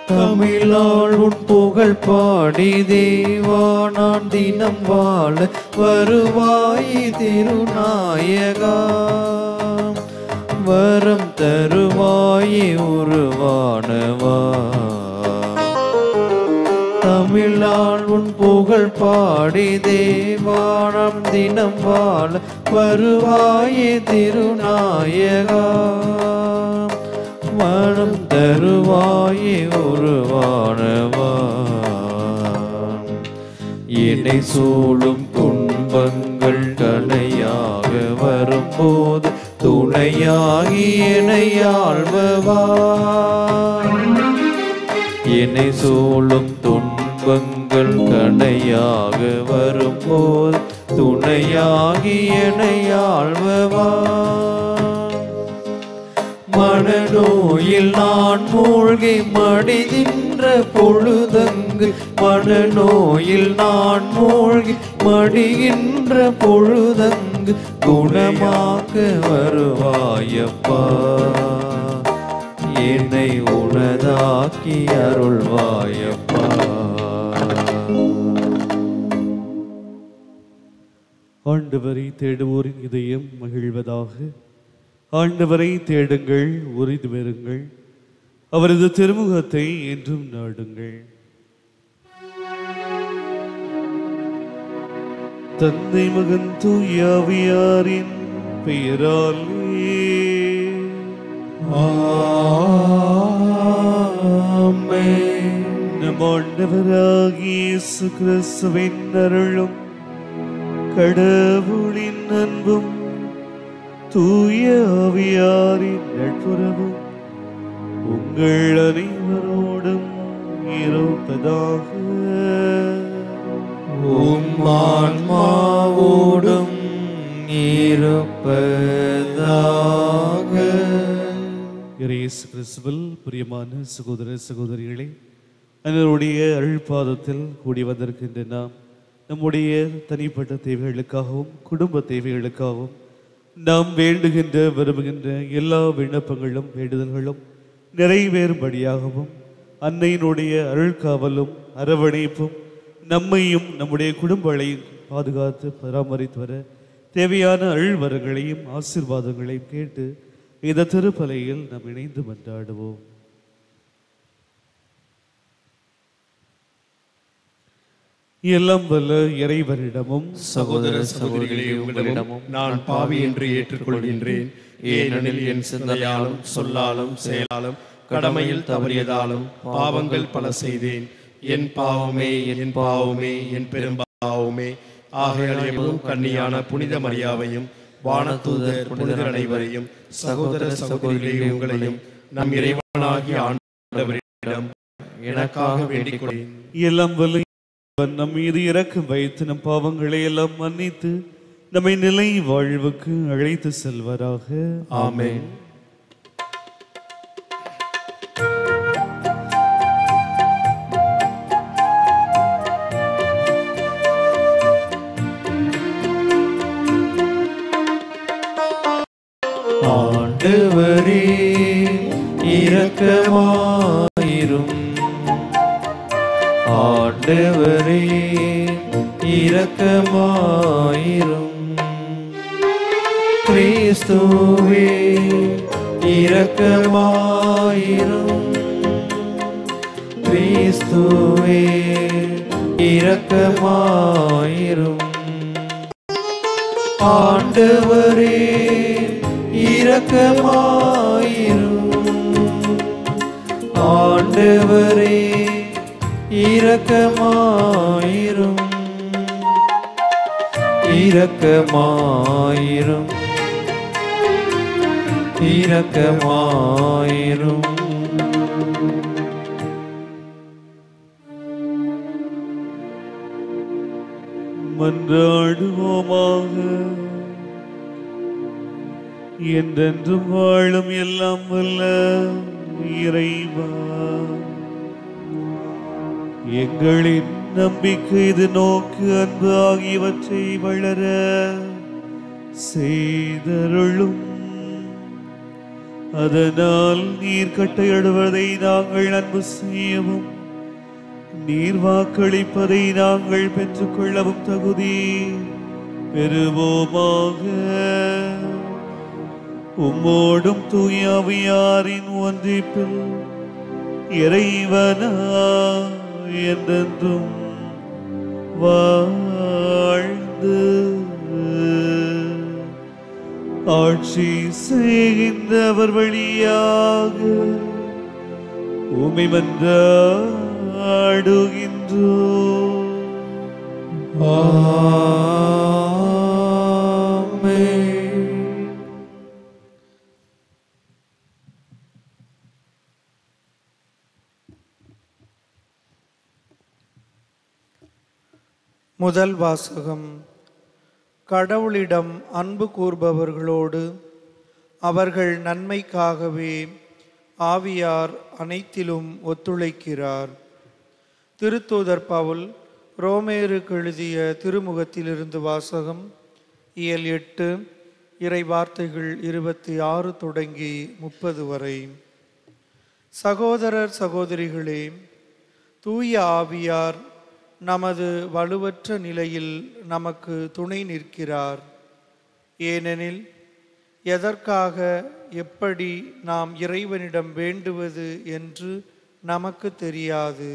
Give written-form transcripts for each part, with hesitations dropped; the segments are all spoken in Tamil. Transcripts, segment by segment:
தமிழால் உன் புகழ் பாடி தேவா நான் தினம் வாழ வருவாய் திருநாயகா, வரம் தருவாயே உருவானவா. தமிழால் உன் புகழ் பாடி தேவா நாம் தினம் வாழ வருவாயே திருநாயகா, வரம் தருவாயே உருவானவா. என்னை சூழும் துன்பங்கள் கணையாக வரும்போது துணையாகி என்னை ஆள்பவா. என்னை சூழும் துன்பங்கள் கணையாக வரும்போது துணையாகி என்னை ஆள்பவா. மனநோயில் நான் மூழ்கி மடிகின்ற பொழுதங்கு, மனநோயில் நான் மூழ்கி மடிகின்ற பொழுதங்கு குணமாக்க வருவாயப்பா. என்னை உனதாக்கி அருள்வாயப்பா. ஆண்டவரை தேடுவோரின் இதயம் மகிழ்வதாக. ஆண்டவரை தேடுங்கள், உறுதி பெறுங்கள், அவரது திருமுகத்தை என்றும் நாடுங்கள். தந்தை மகன் தூய ஆவியாரின் பெயராலே ஆமென். நம் ஆண்டவராகிய இயேசு கிறிஸ்துவின் அருளும் கடவுளின் அன்பும் தூய ஆவியாரின் நட்புறவும் உங்கள் அனைவரோடும் இருப்பதாக. உம் ஆன்மாவோடும் இருப்பதாக. இயேசு கிறிஸ்துவில் பிரியமான சகோதர சகோதரிகளே, அவருடைய அருள்பாதத்தில் கூடி வந்திருக்கின்ற நாம் நம்முடைய தனிப்பட்ட தேவைகளுக்காகவும் குடும்ப தேவைகளுக்காகவும் நாம் வேண்டுகின்ற விரும்புகின்ற எல்லா விண்ணப்பங்களும் வேண்டுதல்களும் நிறைவேறும்படியாகவும் அன்னையினுடைய அருள்காவலும் அரவணைப்பும் நம்மையும் நம்முடைய குடும்பங்களையும் பாதுகாத்து பராமரித்து வர தேவையான அருள்வரங்களையும் ஆசீர்வாதங்களையும் கேட்டு இந்த திருப்பலியில் நாம் இணைந்து மன்றாடுவோம். எல்லாம் வல்ல இறைவனிடமும் சகோதர சகோதரிகளே உங்களிடமும் நான் பாவி என்று ஏற்றுக்கொள்கின்றேன். ஏனெனில் என் சிந்தனையாலும் சொல்லாலும் செயலாலும் கடமையில் தவறியதாலும் பாவங்கள் பல செய்தேன். என் பாவமே என் பாவமே என் பெரும்பாவமே. ஆகையால் எப்போதும் கன்னியான புனித மரியாவையும் வானதூதர் புனிதர் அனைவரையும் சகோதர சகோதரிகளே உங்களையும் நம் இறைவனாகிய ஆண்டவரிடம் எனக்காக வேண்டிக் கொள்கிறேன். எல்லாம் வல்ல நம் மீது இரக்கம் வைத்து நம் பாவங்களை எல்லாம் மன்னித்து நம்மை நிலை வாழ்வுக்கு அழைத்து செல்வராக. ஆமென். ஆண்டவரே இரக்கமாயிரும். ஆண்டவரே இரக்கமாயிரும். கிறிஸ்துவே இரக்கமாயிரும். கிறிஸ்துவே இரக்கமாயிரும். ஆண்டவரே இரக்கமாயிரும். ஆண்டவரே இரக்கமாயிரும். இரக்கமாயிரும். இரக்கமாயிரும். மன்றாடுவோமாக. என்றென்றும் வாழும் எல்லாம் வல்ல இறைவா, எங்களின் நம்பிக்கை, இது நோக்கு, அன்பு ஆகியவற்றை வளர செய்தருளும். அதனால் நீர் கட்டையிடுவதை நாங்கள் அன்பு செய்யவும், நீர் வாக்களிப்பதை நாங்கள் பெற்றுக்கொள்ளவும் தகுதி பெறுவோமாக. உம்மோடும் தூய ஆவியாரின் ஒன்றிப்பில் இறைவனா என்றென்றும் வாழ்ந்து ஆட்சி செய்கின்றவர் வழியாக உம்மை மன்றாடுகின்றோம். முதல் வாசகம். கடவுளிடம் அன்பு கூர்பவர்களோடு அவர்கள் நன்மைக்காகவே ஆவியார் அனைத்திலும் ஒத்துழைக்கிறார். திருத்தூதர் பவுல் ரோமேருக்கு எழுதிய திருமுகத்திலிருந்து வாசகம். இயல் 8 இறை வார்த்தைகள் 26 தொடங்கி 30 வரை. சகோதரர் சகோதரிகளே, தூய ஆவியார் நமது வலுவற்ற நிலையில் நமக்கு துணை நிற்கிறார். ஏனெனில் எதற்காக, எப்படி நாம் இறைவனிடம் வேண்டுவது என்று நமக்கு தெரியாது.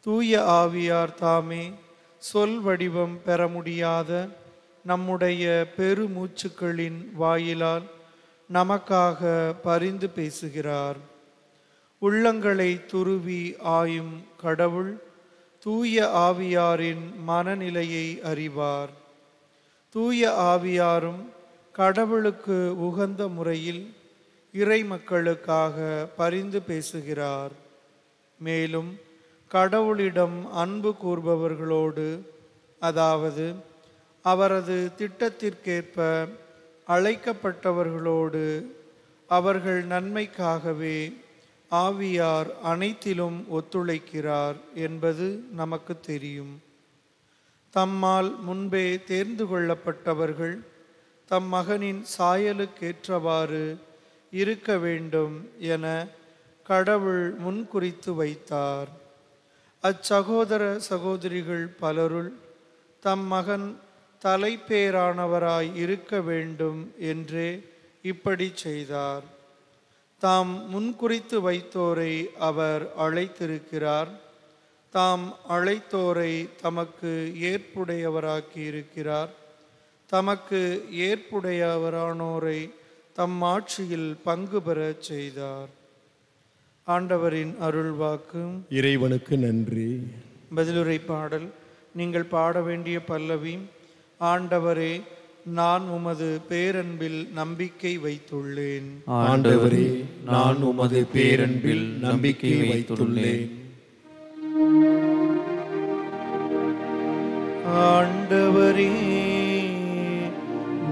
தூய ஆவியார் தாமே சொல் வடிவம் பெற முடியாத நம்முடைய பெருமூச்சுக்களின் வாயிலால் நமக்காக பரிந்து பேசுகிறார். உள்ளங்களை துருவி ஆயும் கடவுள் தூய ஆவியாரின் மனநிலையை அறிவார். தூய ஆவியாரும் கடவுளுக்கு உகந்த முறையில் இறை மக்களுக்காக பரிந்து பேசுகிறார். மேலும் கடவுளிடம் அன்பு கூர்பவர்களோடு, அதாவது அவரது திட்டத்திற்கேற்ப அழைக்கப்பட்டவர்களோடு, அவர்கள் நன்மைக்காகவே ஆவியார் அனைத்திலும் ஒத்துழைக்கிறார் என்பது நமக்கு தெரியும். தம்மால் முன்பே தேர்ந்து கொள்ளப்பட்டவர்கள் தம் மகனின் சாயலுக்கேற்றவாறு இருக்க வேண்டும் என கடவுள் முன்குறித்து வைத்தார். அச்சகோதர சகோதரிகள் பலருள் தம் மகன் தலைப்பேரானவராய் இருக்க வேண்டும் என்றே இப்படி செய்தார். தாம் முன்குறித்து வைத்தோரை அவர் அழைத்திருக்கிறார். தாம் அழைத்தோரை தமக்கு ஏற்புடையவராக்கி இருக்கிறார். தமக்கு ஏற்புடையவரானோரை தம் ஆட்சியில் பங்கு பெறச் செய்தார். ஆண்டவரின் அருள்வாக்கு. இறைவனுக்கு நன்றி. பதிலுரை பாடல். நீங்கள் பாட வேண்டிய பல்லவி. ஆண்டவரே, நான் உமது பேரன்பில் நம்பிக்கை வைத்துள்ளேன். ஆண்டவரே, நான் உமது பேரன்பில் நம்பிக்கை வைத்துள்ளேன். ஆண்டவரே,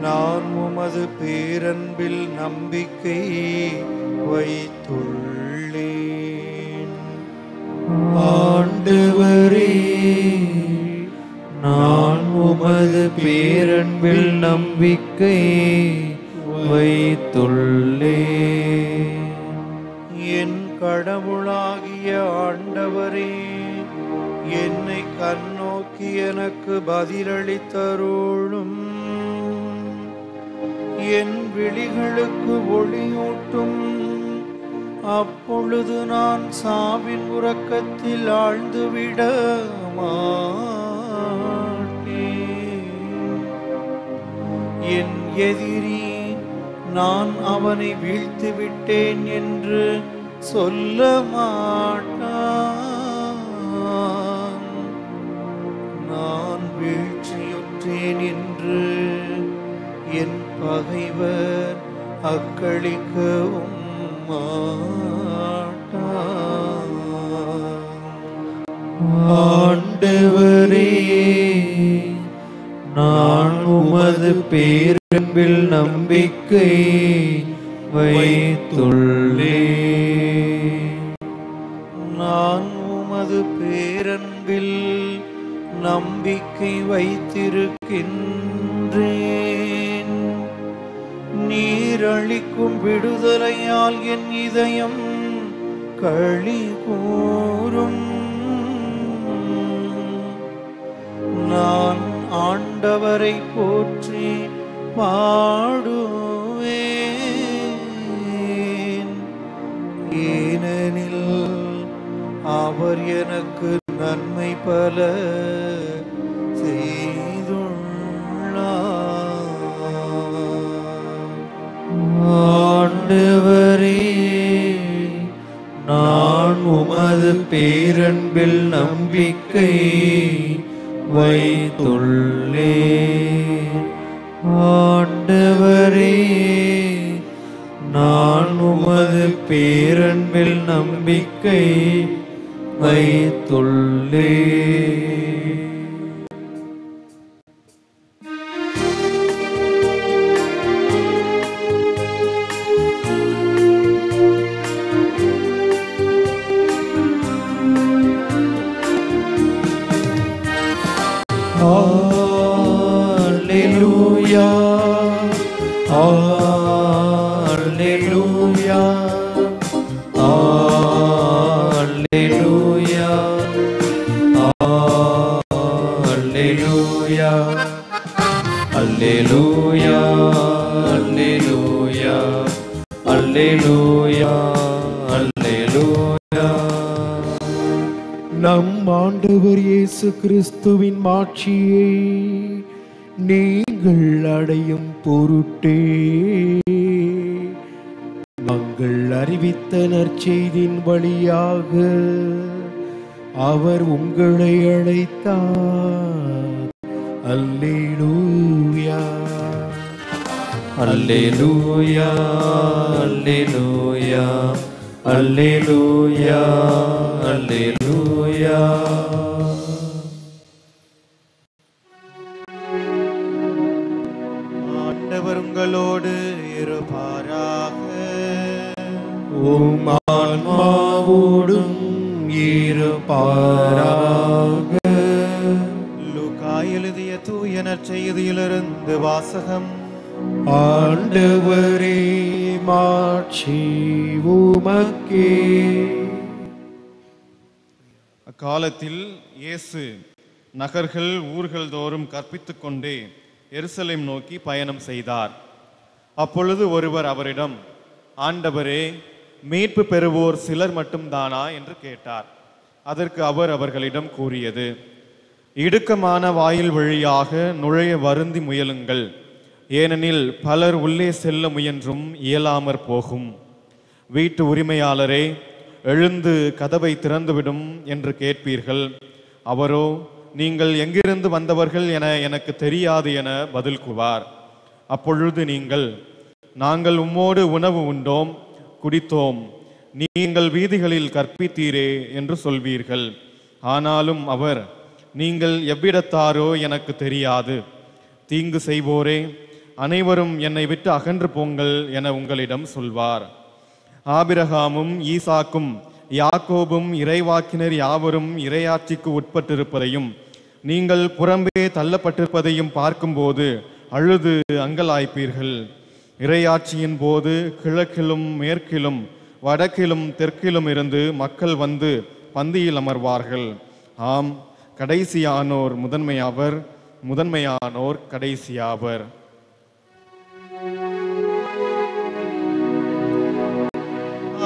நான் உமது பேரன்பில் நம்பிக்கை வைத்துள்ளேன். ஆண்டவரே, நான் உமது பேரன்பில் நம்பிக்கை வைத்துள்ளேன். என் கடவுளாகிய ஆண்டவரே, என்னை கண்ணோக்கி எனக்கு பதிலளித்தருளும். என் விழிகளுக்கு ஒளியூட்டும். அப்பொழுது நான் சாவின் உறக்கத்தில் ஆழ்ந்துவிட மாட்டேன். என் எதிரி நான் அவனை வீழ்த்து விட்டேன் என்று சொல்ல மாட்டான். நான் வீழ்ச்சியுற்றேன் என்று என் பகைவர் அக்களிக்கவும் மாட்டான். ஆண்டவரே, நான் உமது பேரன்பில் நம்பிக்கை வைத்துள்ளே. நான் உமது பேரன்பில் நம்பிக்கை வைத்திருக்கின்றேன். நீர் அளிக்கும் விடுதலையால் என் இதயம் களி கூரும். நான் ஆண்டவரை போற்றி பாடுவேன். ஏனெனில் அவர் எனக்கு நன்மை பல செய்துள்ளார். ஆண்டவரே, நான் உமது பேரன்பில் நம்பிக்கை வைத்துள்ளே. ஆண்டவரே, நான் உமது பேரன்பில் நம்பிக்கை வைத்துள்ளே. Alleluia, Alleluia, Alleluia, Alleluia, Alleluia, Alleluia, Alleluia, Alleluia. நம் ஆண்டவர் இயேசு கிறிஸ்துவின் மாட்சியை நீங்கள் அடையும் பொருட்டே நாங்கள் அறிவித்த நற்செய்தியின் வழியாக அவர் உங்களை அழைத்தார். அல்லேலூயா, அல்லேலூயா, அல்லேலூயா, அல்லேலூயா, அல்லேலூயா. ஆண்டவர் உங்களோடு இருப்பாராக. உம் ஆன்மாவோடும் இருப்பாராக. லூக்கா எழுதிய தூய நற்செய்தியிலிருந்து வாசகம். ஆண்டவரே, மாட்சி உமக்கே. அக்காலத்தில் இயேசு நகர்கள் ஊர்கள் தோறும் கற்பித்துக் கொண்டே எருசலேம் நோக்கி பயணம் செய்தார். அப்பொழுது ஒருவர் அவரிடம், ஆண்டவரே, மீட்பு பெறுவோர் சிலர் மட்டும்தானா என்று கேட்டார். அதற்கு அவர் அவர்களிடம் கூறியது, இடுக்கமான வாயில் வழியாக நுழைய வருந்தி முயலுங்கள். ஏனெனில் பலர் உள்ளே செல்ல முயன்றும் இயலாமற் போகும். வீட்டு உரிமையாளரே, எழுந்து கதவை திறந்துவிடும் என்று கேட்பீர்கள். அவரோ, நீங்கள் எங்கிருந்து வந்தவர்கள் என எனக்கு தெரியாது என பதில் கூறுவார். அப்பொழுது நீங்கள், நாங்கள் உம்மோடு உணவு உண்டோம், குடித்தோம், நீங்கள் வீதிகளில் கற்பித்தீரே என்று சொல்வீர்கள். ஆனாலும் அவர், நீங்கள் எவ்விடத்தாரோ எனக்கு தெரியாது. தீங்கு செய்வோரே, அனைவரும் என்னை விட்டு அகன்று போங்கள் என உங்களிடம் சொல்வார். ஆபிரகாமும் ஈசாக்கும் யாக்கோபும் இறைவாக்கினர் யாவரும் இறையாட்சிக்கு உட்பட்டிருப்பதையும் நீங்கள் புறம்பே தள்ளப்பட்டிருப்பதையும் பார்க்கும்போது அழுது அங்கலாய்ப்பீர்கள். இறையாட்சியின் போது கிழக்கிலும் மேற்கிலும் வடக்கிலும் தெற்கிலும் இருந்து மக்கள் வந்து பந்தியில் அமர்வார்கள். ஆம், கடைசியானோர் முதன்மையாவர், முதன்மையானோர் கடைசியாவர்.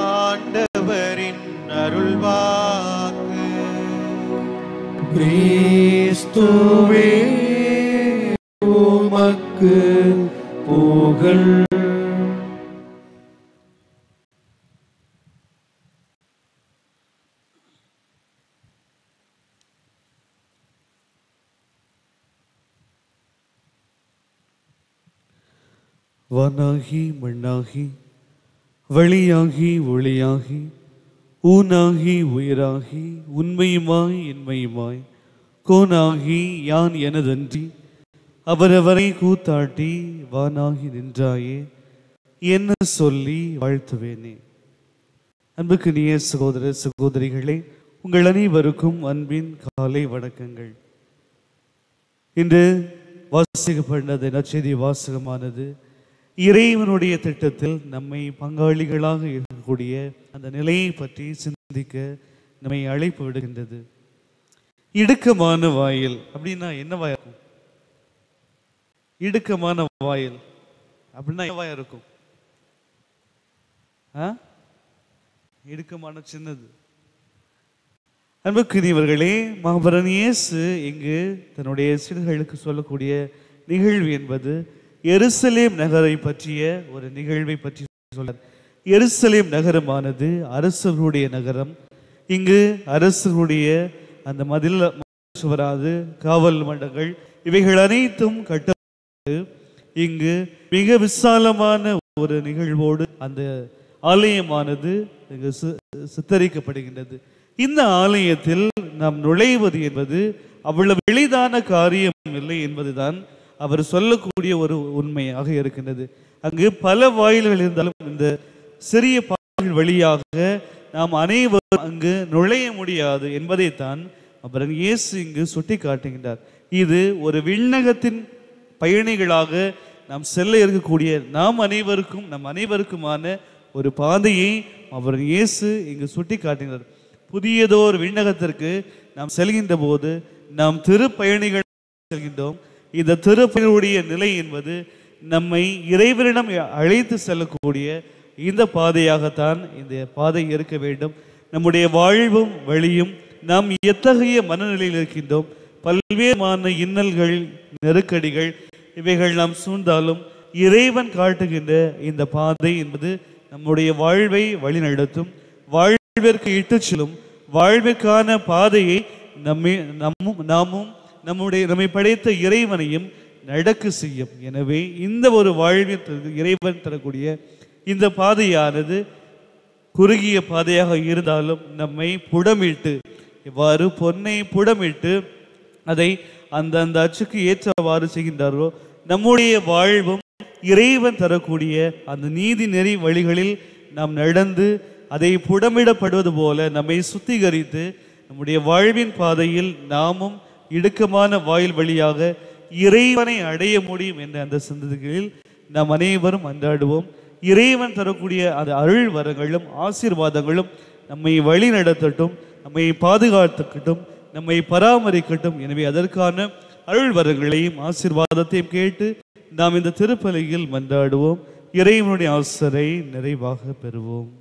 ஆண்டவரின் அருள்வாக்கு. கிறிஸ்துவே, உமக்கு புகழ். வானாகி மண்ணாகி வழியாகி ஒளியாகி ஊனாகி உயிராகி உண்மையுமாய் இன்மையுமாய் கோனாகி யான் எனதன்றி அவரவரை கூத்தாட்டி வானாகி நின்றாயே என்ன சொல்லி வாழ்த்துவேனே. அன்புக்குரிய சகோதர சகோதரிகளே, உங்கள் அனைவருக்கும் அன்பின் காலை வணக்கங்கள். இன்று வாசிக்கப்பட்ட நற்செய்தி வாசகமானது இறைவனுடைய திட்டத்தில் நம்மை பங்காளிகளாக இருக்கக்கூடிய அந்த நிலையை பற்றி சிந்திக்க நம்மை அழைப்பு விடுகின்றது. இடுக்கமான வாயில் அப்படின்னா என்னவா இருக்கும்? இடுக்கமான வாயில் அப்படின்னா என்னவா இருக்கும்? இடுக்கமான சின்னது. அன்புக்குரியவர்களே, மகபரன் இயேசு இங்கு தன்னுடைய சீடர்களுக்கு சொல்லக்கூடிய நிகழ்வு என்பது எருசலேம் நகரை பற்றிய ஒரு நிகழ்வை பற்றி சொல்றார். எருசலேம் நகரமானது அரசர்களுடைய நகரம். இங்கு அரசர்களுடைய அந்த மதில் சுவராது காவல் மண்டங்கள் இவைகள் அனைத்தும் கட்டப்பட்டு இங்கு மிக விசாலமான ஒரு நிகழ்வோடு அந்த ஆலயமானது இங்கு சித்தரிக்கப்படுகின்றது. இந்த ஆலயத்தில் நாம் நுழைவது என்பது அவ்வளவு எளிதான காரியம் இல்லை என்பதுதான் அவர் சொல்லக்கூடிய ஒரு உண்மையாக இருக்கின்றது. அங்கு பல வாயில்கள் இருந்தாலும் இந்த சிறிய பாதைகள் வழியாக நாம் அனைவரும் அங்கு நுழைய முடியாது என்பதைத்தான் அவர் இயேசு இங்கு சுட்டி காட்டுகின்றார். இது ஒரு விண்ணகத்தின் பயணிகளாக நாம் செல்ல இருக்கக்கூடிய நம் அனைவருக்குமான ஒரு பாதையை அவர் இயேசு இங்கு சுட்டி காட்டுகிறார். புதியதோர் விண்ணகத்திற்கு நாம் செல்கின்ற போது நாம் திருப்பயணிகள் செல்கின்றோம். இந்த திருப்பயணிகளுடைய நிலை என்பது நம்மை இறைவனிடம் அழைத்து செல்லக்கூடிய இந்த பாதையாகத்தான் இந்த பாதை இருக்க வேண்டும். நம்முடைய வாழ்வும் வழியும் நாம் எத்தகைய மனநிலையில் இருக்கின்றோம், பல்வேறுமான இன்னல்கள் நெருக்கடிகள் இவைகள் நாம் சூழ்ந்தாலும் இறைவன் காட்டுகின்ற இந்த பாதை என்பது நம்முடைய வாழ்வை வழிநடத்தும், வாழ்விற்கு இட்டுச் செல்லும், வாழ்விற்கான பாதையை நாமும் நம்மை படைத்த இறைவனையும் நடக்க செய்யும். எனவே இந்த ஒரு வாழ்வில் இறைவன் தரக்கூடிய இந்த பாதையானது குறுகிய பாதையாக இருந்தாலும் நம்மை புடமிட்டு, இவ்வாறு பொன்னை புடமிட்டு அதை அந்த அச்சுக்கு ஏற்றவாறு செய்கின்றாரோ நம்முடைய வாழ்வும் இறைவன் தரக்கூடிய அந்த நீதி நெறி வழிகளில் நாம் நடந்து அதை புடமிடப்படுவது போல நம்மை சுத்திகரித்து நம்முடைய வாழ்வின் பாதையில் நாமும் இடுக்கமான வாயில் வழியாக இறைவனை அடைய முடியும் என்ற அந்த சிந்தனைகளில் நாம் அனைவரும் அன்றாடுவோம். இறைவன் தரக்கூடிய அந்த அருள் வரங்களும் ஆசீர்வாதங்களும் நம்மை வழி நடத்தட்டும், நம்மை பாதுகாத்துக்கட்டும், நம்மை பராமரிக்கட்டும். எனவே அதற்கான அருள் வரங்களையும் ஆசீர்வாதத்தையும் கேட்டு நாம் இந்த திருப்பலியில் மன்றாடுவோம். இறைவனுடைய ஆசரை நிறைவாக பெறுவோம்.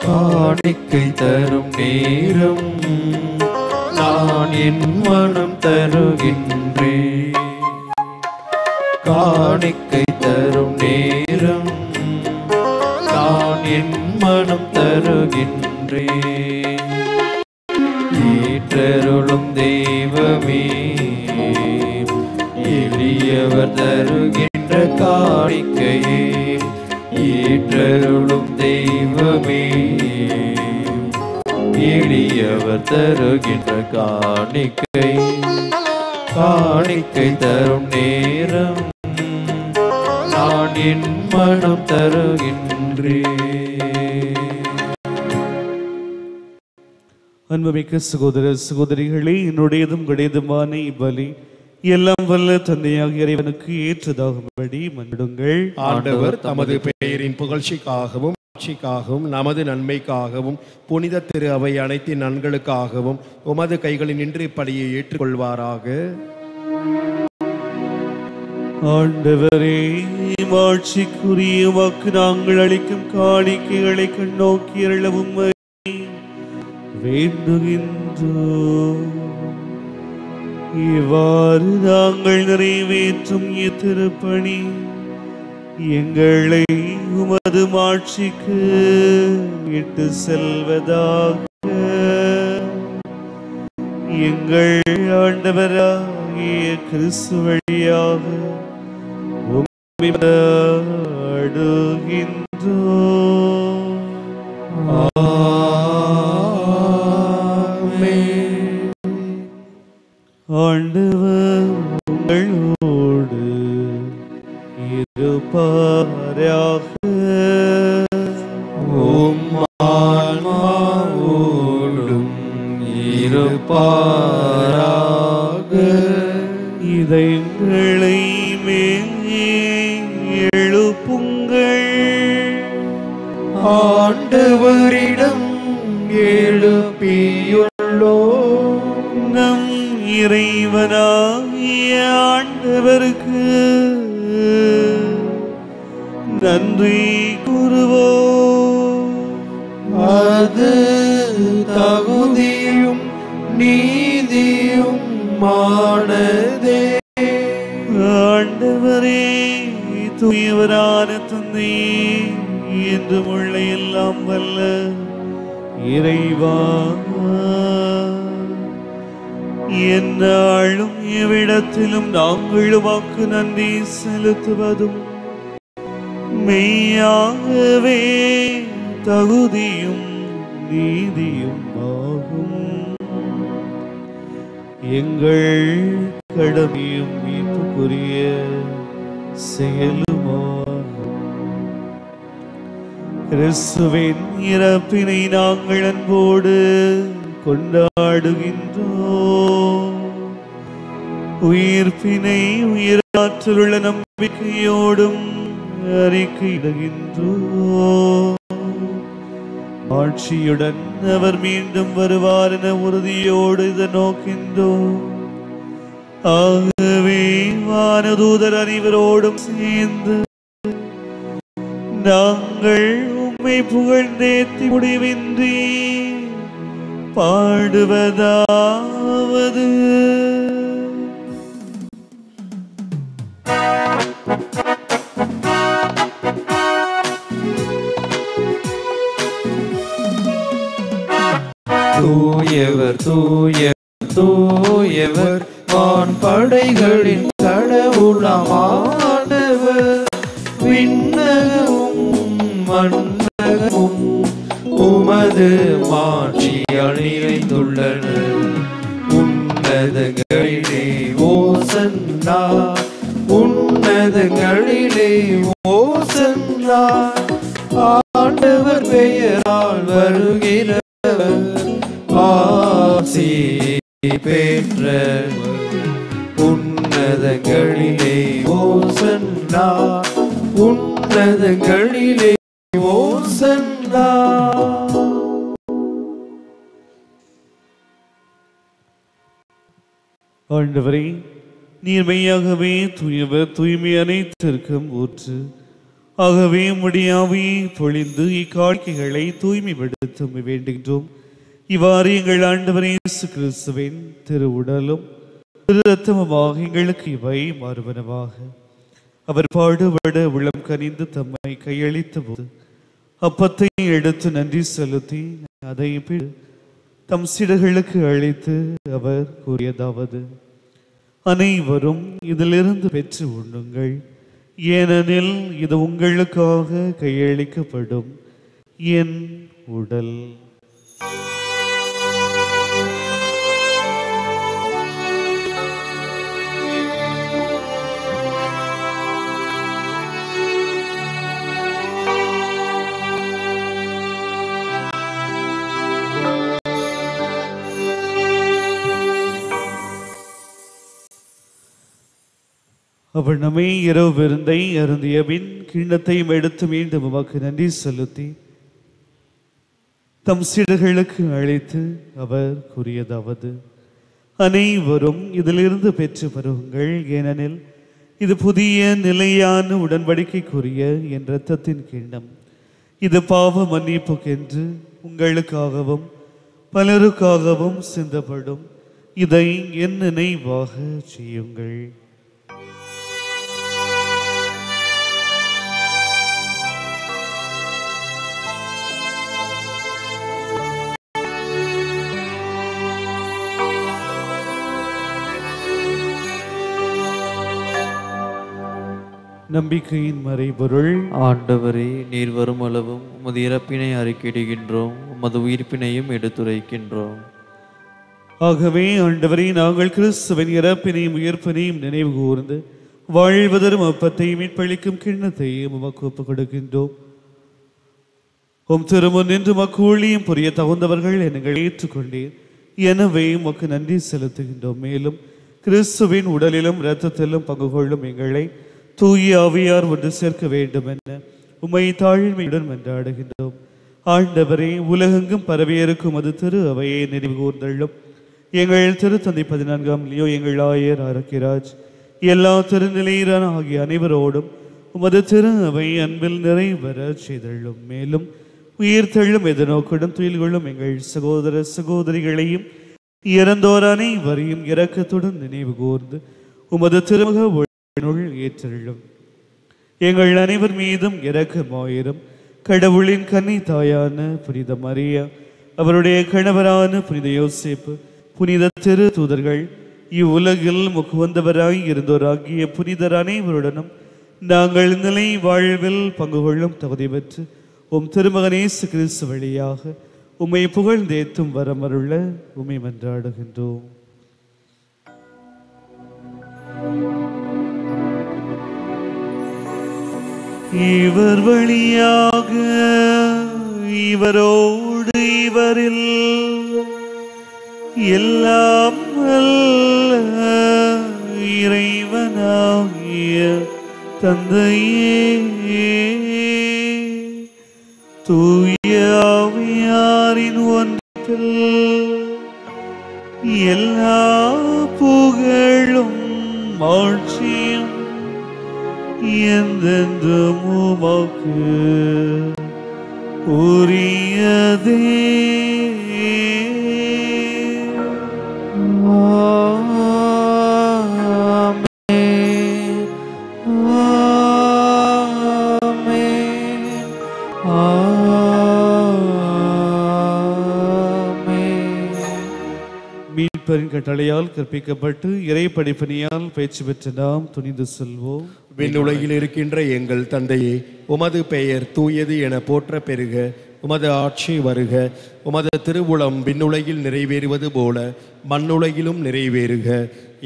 காணிக்கை தரும் நேரம் நான் என் மனம் தருகின்றேன். காணிக்கை தரும் நேரம் நான் என் மனம் தருகின்றேன். ஏற்றருளும் தெய்வமே, எளியவர் தருகின்ற காணிக்கையே. ஏற்றருளும் தெய்வமே, எளியவர் தருகின்ற காணிக்கை. காணிக்கை தரும் நேரம் நான் என் மனம் தருகின்றேன். அன்புமிக்க சகோதர சகோதரிகளே, என்னுடையதும் உடையதுமான இப்பலி எல்லாம் வல்ல தந்தையாக இறைவனுக்கு ஏற்றதாகும்படி மன்னிடுங்கள். ஆண்டவர் தமது பெயரின் புகழ்ச்சிக்காகவும் ஆட்சிக்காகவும் நமது நன்மைக்காகவும் புனித திரு அவை அனைத்தின் நன்களுக்காகவும் உமது கைகளில் நின்று இப்படியை ஏற்றுக்கொள்வாராக. ஆண்டவரே, ஆட்சிக்குரிய வாக்கு நாங்கள் அளிக்கும் காணிக்கைகளை கண்ணோக்கி அருளவும் வேண்டுகின்றோம். இவ்வாறு நாங்கள் நிறைவேற்றும் இத்திருப்பணி எங்களை உமது மாட்சிக்கு இட்டு செல்வதாக எங்கள் ஆண்டவராகிய கிறிஸ்து வழியாக உம்மை அடுகின்றோம். ஆண்டவர் உங்களோடு இருப்பாராக. ஆன்மாவோடும் இருப்பாராக. இதயங்களை மேலே எழுப்புங்கள். ஆண்டவரிடம் எழுப்பியுள்ளோம். நம் இறைவனாகிய ஆண்டவருக்கு நன்றி கூறுவோம். அது தகுதியும் நீதியும் மானதே. ஆண்டவரே, தூயவரான தந்தை, என்றும் உள்ள எல்லாம் வல்ல இறைவா, எந்நாளும் எவ்விடத்திலும் நாங்கள் உமக்கு நன்றி செலுத்துவதும் மெய்யாகவே தகுதியும் நீதியும் ஆகும். எங்கள் கடமையும் மீட்புக்குரிய செயலுமாகும். கிறிஸ்துவின் இறப்பினை நாங்கள் அன்போடு கொண்டாடுகின்றோம். உயிர்ப்பினை உயிராற்றலுள்ள நம்பிக்கையோடும் அறிக்கையிடுகின்றோம். ஆட்சியுடன் அவர் மீண்டும் வருவார் என உறுதியோடு இதை நோக்கின்றோம். ஆகவே வானதூதர் அனைவரோடும் சேர்ந்து நாங்கள் உம்மை புகழ்ந்தேத்தி முடிவின்றி பாடுவதாவது: தூயவர் தூயவர் தூயவர் வான்படைகளின் கடவுளாம் ஆண்டவர். விண்ணகமும் மண்ணகமும் உமது மாட்சியால் நிறைந்துள்ளன. உன்னதங்களிலே ஓசன்னா, உன்னதங்களிலே ஓசன்னா. ஆண்டவர் பெயரால் வருகிறவர் ஆசி பெற்றவர். உன்னதங்களிலே ஓசன்னா, உன்னதங்களிலே ஓசன்னா. ஆண்டவரே, நீர் மெய்யாகவே தூயவர், தூய்மை அனைத்திற்கும் ஊற்று. ஆகவே முடியாவே பொழிந்து இக்காட்சிகளை தூய்மைப்படுத்த வேண்டுகின்றோம். இவ்வாறு எங்கள் ஆண்டவர் இயேசு கிறிஸ்துவின் திரு உடலும் திரு இரத்தமுமாக எங்களுக்கு இவை மாறுவனவாக. அவர் பாடுபட உளம் கனிந்து தம்மை கையளித்த போது அப்பத்தை எடுத்து நன்றி செலுத்தி அதை தம் சீடர்களுக்கு அளித்து அவர் கூறியதாவது: அனைவரும் இதிலிருந்து பெற்று உண்ணுங்கள், ஏனெனில் இது உங்களுக்காக கையளிக்கப்படும் என் உடல். அவர் நம்மை இரவு விருந்தை அருந்திய பின் கிண்ணத்தையும் எடுத்து மீண்டும் உமக்கு நன்றி செலுத்தி தம் சீடர்களுக்கு அழைத்து அவர் கூறியதாவது: அனைவரும் இதிலிருந்து பெற்று பருகுங்கள், ஏனெனில் இது புதிய நிலையான உடன்படிக்கைக்குரிய என் இரத்தத்தின் கிண்ணம். இது பாவ மன்னிப்புக்கென்று உங்களுக்காகவும் பலருக்காகவும் சிந்தப்படும். இதை என் நினைவாக செய்யுங்கள். நம்பிக்கையின் மறைபொருள். ஆண்டவரே, நீர் வரும் அளவும் உமது இறப்பினை அறிக்கையிடுகின்றோம், உமது உயிர்ப்பினையும் எடுத்துரைக்கின்றோம். ஆகவே ஆண்டவரே, நாங்கள் கிறிஸ்துவின் இறப்பினையும் உயிர்ப்பினையும் நினைவு கூர்ந்து வாழ்வதரும் அப்பத்தையும் மீட்பளிக்கும் கிண்ணத்தையும் உமக்கு ஒப்புக் கொடுக்கின்றோம். உம் திருமுன் நின்று உமக்கு ஊழியம் புரிய தகுந்தவர்கள் எங்கள் ஏற்றுக்கொண்டீர். எனவே உமக்கு நன்றி செலுத்துகின்றோம். மேலும் கிறிஸ்துவின் உடலிலும் இரத்தத்திலும் பங்கு கொள்ளும் எங்களை தூய ஆவியார் ஒன்று சேர்க்க வேண்டும் என உம்மை தாழ்மையுடன் மன்றாடுகின்றோம். ஆண்டவரே, உலகெங்கும் பரவியிருக்கும் அது திரு அவையை நினைவு கூர்ந்தள்ளும். எங்கள் திருத்தந்தை 14ஆம் லியோ, எங்கள் ஆயர் அரக்கிராஜ், எல்லா திருநிலையிலான ஆகிய அனைவரோடும் உமது திரு அவை அன்பில் நிறைவேற செய்தள்ளும். மேலும் உயிர் தள்ளும் எதிர்நோக்குடன் துயில் கொள்ளும் எங்கள் சகோதர சகோதரிகளையும் இறந்தோர் அனைவரையும் இரக்கத்துடன் நினைவு கூர்ந்து உமது திருமுக ஒளியினுள் ஏற்றள்ளும். எங்கள் அனைவர் மீதும் இரக்கமாயிரும். கடவுளின் கன்னி தாயான புனித மரியா, அவருடைய கணவரான புனித யோசேப்பு, புனித திரு தூதர்கள், இவ்வுலகில் முக்குவந்தவராய் இருந்தோராகிய புனிதர் அனைவருடனும் நாங்கள் நிலை வாழ்வில் பங்கு கொள்ளும் தகுதி பெற்று உம் திருமகன் இயேசு கிறிஸ்து வழியாக உம்மை புகழ்ந்தேத்தும் வரமருள உம்மை மன்றாடுகின்றோம். இவர் வழியாக இவரோடு இவரில் எல்லாம் வல்ல இறைவனாகிய தந்தையே, தூய ஆவியாரின் ஒன்றில் எல்லா புகழும் ஆட்சியும் என்றென்றும் உமக்கு உரியதே. மீட்பரின் கட்டளையால் கற்பிக்கப்பட்டு இறை படிப்பணியால் பயிற்சி பெற்ற நாம் துணிந்து செல்வோம். விண்ணுலகில் இருக்கின்ற எங்கள் தந்தையே, உமது பெயர் தூயது என போற்ற பெருக. உமது ஆட்சி வருக. உமது திருவுளம் விண்ணுலகில் நிறைவேறுவது போல மண்ணுலகிலும் நிறைவேறுக.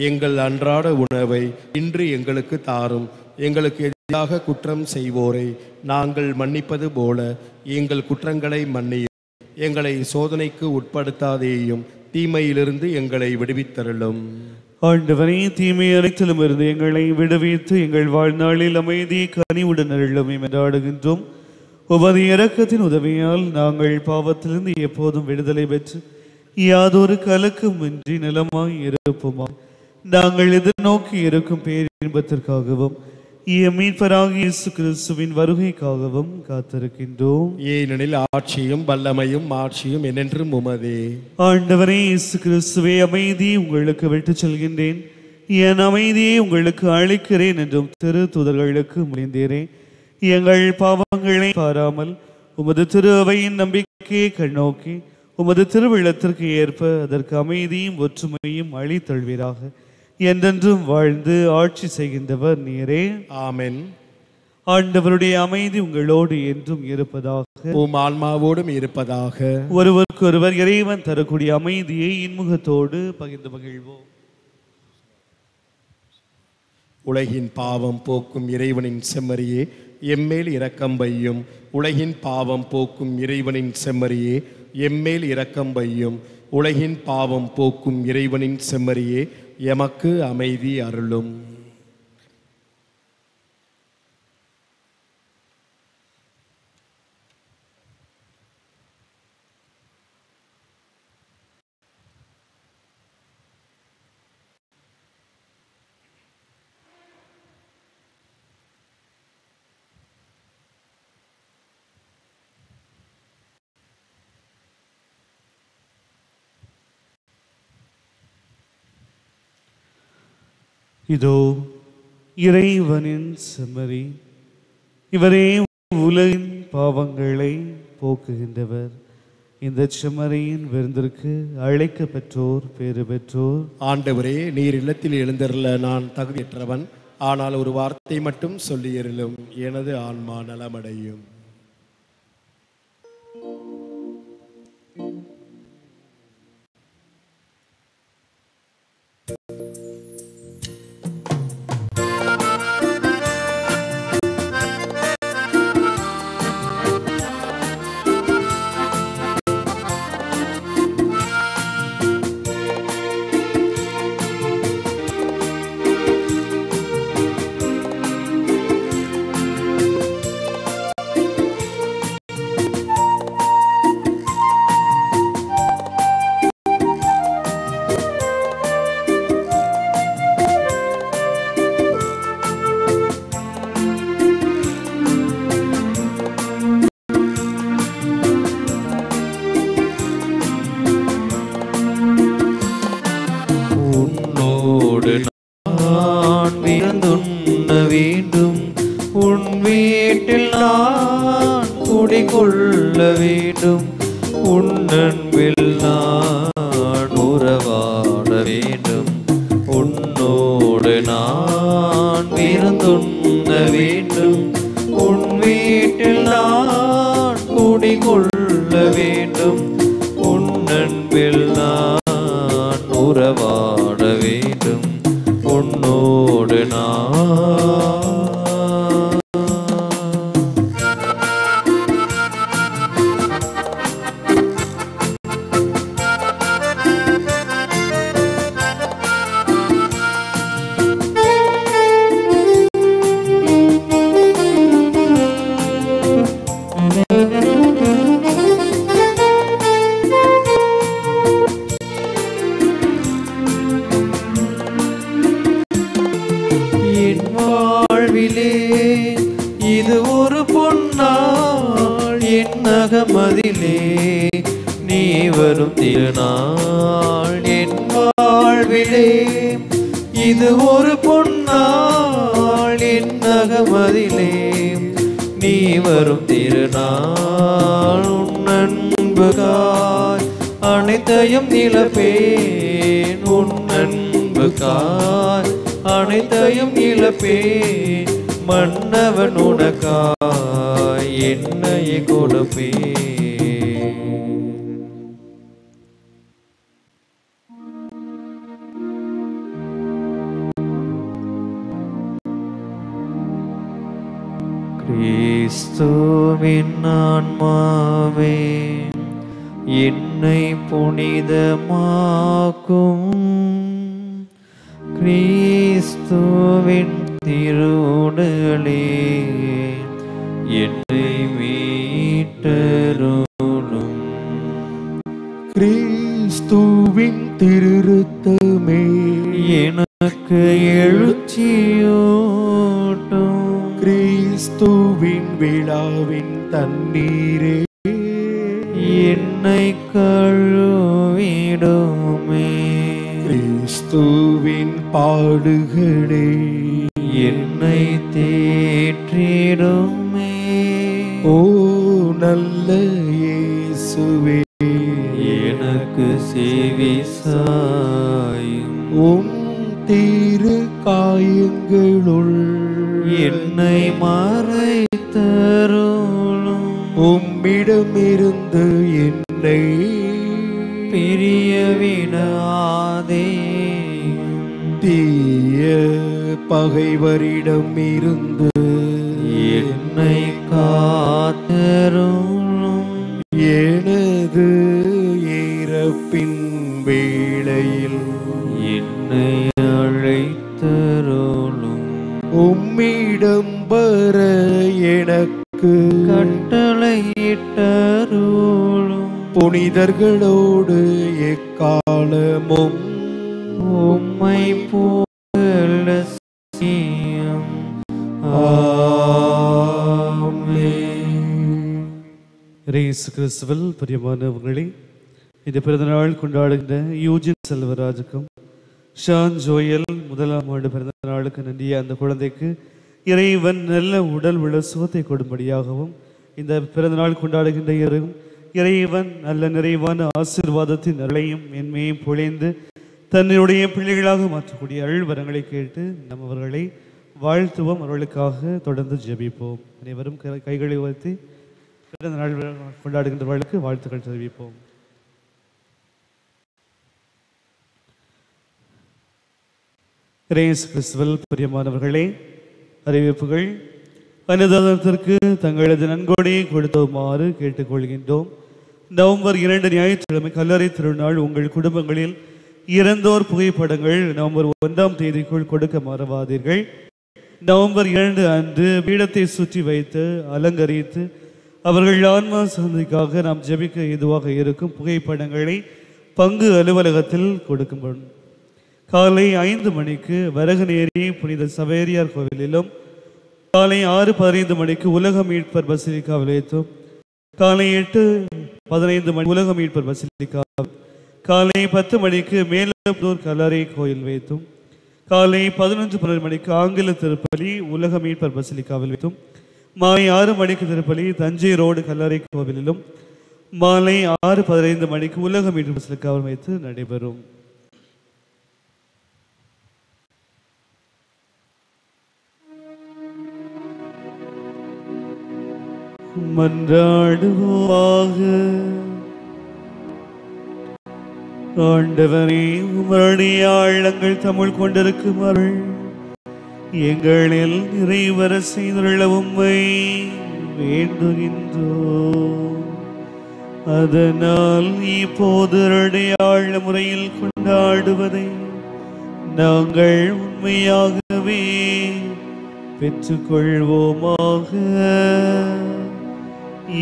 எங்கள் அன்றாட உணவை இன்று எங்களுக்கு தாரும். எங்களுக்கு எதிராக குற்றம் செய்வோரை நாங்கள் மன்னிப்பது போல எங்கள் குற்றங்களை மன்னியும். எங்களை சோதனைக்கு உட்படுத்தாதேயும், தீமையிலிருந்து எங்களை விடுவித்தருளும். ஆண்டவரே, தீமை அனைத்திலும் இருந்து எங்களை விடுவித்து எங்கள் வாழ்நாளில் அமைதி கனிவுடன் அருளும் என்றாடுகின்றோம். உமது இரக்கத்தின் உதவியால் நாங்கள் பாவத்திலிருந்து எப்போதும் விடுதலை பெற்று யாதொரு கலக்கமின்றி நலமாய் இருப்போமா. நாங்கள் எதிர்நோக்கி இருக்கும் பேரின்பத்திற்காகவும் மீட்பராகிய இயேசு கிறிஸ்துவின் வருகைக்காகவும் காத்திருக்கின்றோம். ஏனெனில் ஆட்சியும் வல்லமையும் மாட்சியும் என்றென்றும் உமதே. ஆண்டவரே இயேசு கிறிஸ்துவே, அமைதி உங்களுக்கு விட்டுச் செல்கின்றேன், என் அமைதியை உங்களுக்கு அளிக்கிறேன் என்றும் திரு தூதர்களுக்கு முடிந்தேரே. எங்கள் பாவங்களை பாராமல் உமது திரு அவையின் நம்பிக்கையை கண்ணோக்கி உமது திருவிழத்திற்கு ஏற்ப அதற்கு அமைதியும் ஒற்றுமையும் அளித்தல்வீராக. என்றென்றும் வாழ்ந்து ஆட்சி செய்கின்றவர் நீரே. ஆமென். ஆண்டவருடைய அமைதி உங்களோடு என்றும் இருப்பதாக, உம் ஆன்மாவோடும் இருப்பதாக. ஒருவருக்கொருவர் இறைவன் தரக்கூடிய அமைதியை இன்முகத்தோடு பகிர்ந்து மகிழ்வோம். உலகின் பாவம் போக்கும் இறைவனின் செம்மறியே, எம்மேல் இரக்கம் வையும். உலகின் பாவம் போக்கும் இறைவனின் செம்மறியே, எம்மேல் இரக்கம் வையும். உலகின் பாவம் போக்கும் இறைவனின் செம்மறியே, எமக்கு அமைதி அருளும். இதோ இறைவனின் செம்மறி, இவரே உலகின் பாவங்களை போக்குகின்றவர். இந்த செம்மறியின் விருந்திற்கு அழைக்க பெற்றோர் பேறு பெற்றோர். ஆண்டவரே, நீர் இல்லத்தில் எழுந்தருள நான் தகுதியற்றவன். ஆனால் ஒரு வார்த்தை மட்டும் சொல்லியருளும், எனது ஆன்மா நலமடையும். கிறிஸ்துவின் ஆன்மாவே என்னை புனிதமாக்கும். கிறிஸ்துவின் திருவுடலே என்னை மீட்டருளும். கிறிஸ்துவின் திருரத்தமே எனக்கு எழுச்சியூட்டும். கிறிஸ்துவின் விழாவின் தண்ணீரே என்னை கழுவிடுமே. கிறிஸ்துவின் பாடுகளே என்னை தேற்றிடுமே. ஓ நல்ல இயேசுவே, எனக்கு செவி சாயும். உம் திரு காயங்களுள் என்னை மறைத்தருளும். உம்மிடமிருந்து என்னை பிரியவிடாதே. தீய பகைவரிடம் இருந்து என்னை காத்தருளும். எனது இறப்பின் வேளையில் என்னை அழைத்தருளும். உம்மிடம் வர எனக்கு கட்டளையிட்டருளும். புனிதர்களோடு எக்காலமும் உம்மை புகழ செய்யும். ஆமென். இயேசு கிறிஸ்துவில் பிரியமானவர்களே, இந்த பிறந்தநாள் கொண்டாடுகின்ற யூஜின் செல்வராஜுக்கும் ஷான் ஜோயல் முதலாம் ஆண்டு பிறந்த நாளுக்கு நன்றிய அந்த குழந்தைக்கு இறைவன் நல்ல உடல் உள்ள சுகத்தை கொடும்படியாகவும், இந்த பிறந்தநாள் கொண்டாடுகின்ற இறைவன் நல்ல நிறைவான ஆசீர்வாதத்தின் அருளையும் மென்மையும் பொழிந்து தன்னுடைய பிள்ளைகளாக மாற்றக்கூடிய அருள்வரங்களை கேட்டு நம் அவர்களை வாழ்த்துவோம். அவர்களுக்காக தொடர்ந்து ஜெபிப்போம். அனைவரும் கைகளை உயர்த்தி பிறந்த நாள் கொண்டாடுகின்றவர்களுக்கு வாழ்த்துக்கள் தெரிவிப்போம். இயேசு கிறிஸ்துவில் பிரியமானவர்களே, அறிவிப்புகள். அன்னதானத்திற்கு தங்களது நன்கொடையை கொடுத்துமாறு கேட்டுக்கொள்கின்றோம். நவம்பர் 2 ஞாயிற்றுக்கிழமை கல்லறை திருநாள். உங்கள் குடும்பங்களில் இறந்தோர் புகைப்படங்கள் நவம்பர் 1ஆம் தேதிக்குள் கொடுக்க மறவாதீர்கள். நவம்பர் 2 அன்று பீடத்தை சுற்றி வைத்து அலங்கரித்து அவர்கள் ஆன்மா சாந்திக்காக நாம் ஜெபிக்க ஏதுவாக இருக்கும் புகைப்படங்களை பங்கு அலுவலகத்தில் கொடுக்கும். காலை 5 மணிக்கு வரகநேரி புனித சவேரியார் கோவிலிலும், காலை 6:15 மணிக்கு உலக மீட்பர் பசிலிக்காவில் வைத்தும், காலை 8:15 மணி உலக மீட்பர் பசிலிக்கா, காலை 10 மணிக்கு மேலூர் கல்லறை கோயில் வைத்தும், காலை 11:12 மணிக்கு ஆங்கில திருப்பலி உலக மீட்பர் பசிலிக்காவில் வைத்தும், மாலை 6 மணிக்கு திருப்பலி தஞ்சை ரோடு கல்லறை கோவிலிலும், மாலை 6:15 மணிக்கு உலக மீட்பர் பசிலிக்காவில் வைத்து நடைபெறும். மன்றாடுவோமாக. ஆண்டவரே, உம்முடைய ஆழங்கள் தமிழ் கொண்டிருக்கும் அருள் எங்களில் நிறைவர செய்துள்ள உம்மை வேண்டுகின்றோம். அதனால் இப்போது ஆழ முறையில் கொண்டாடுவதை நாங்கள் உண்மையாகவே பெற்றுக்கொள்வோமாக.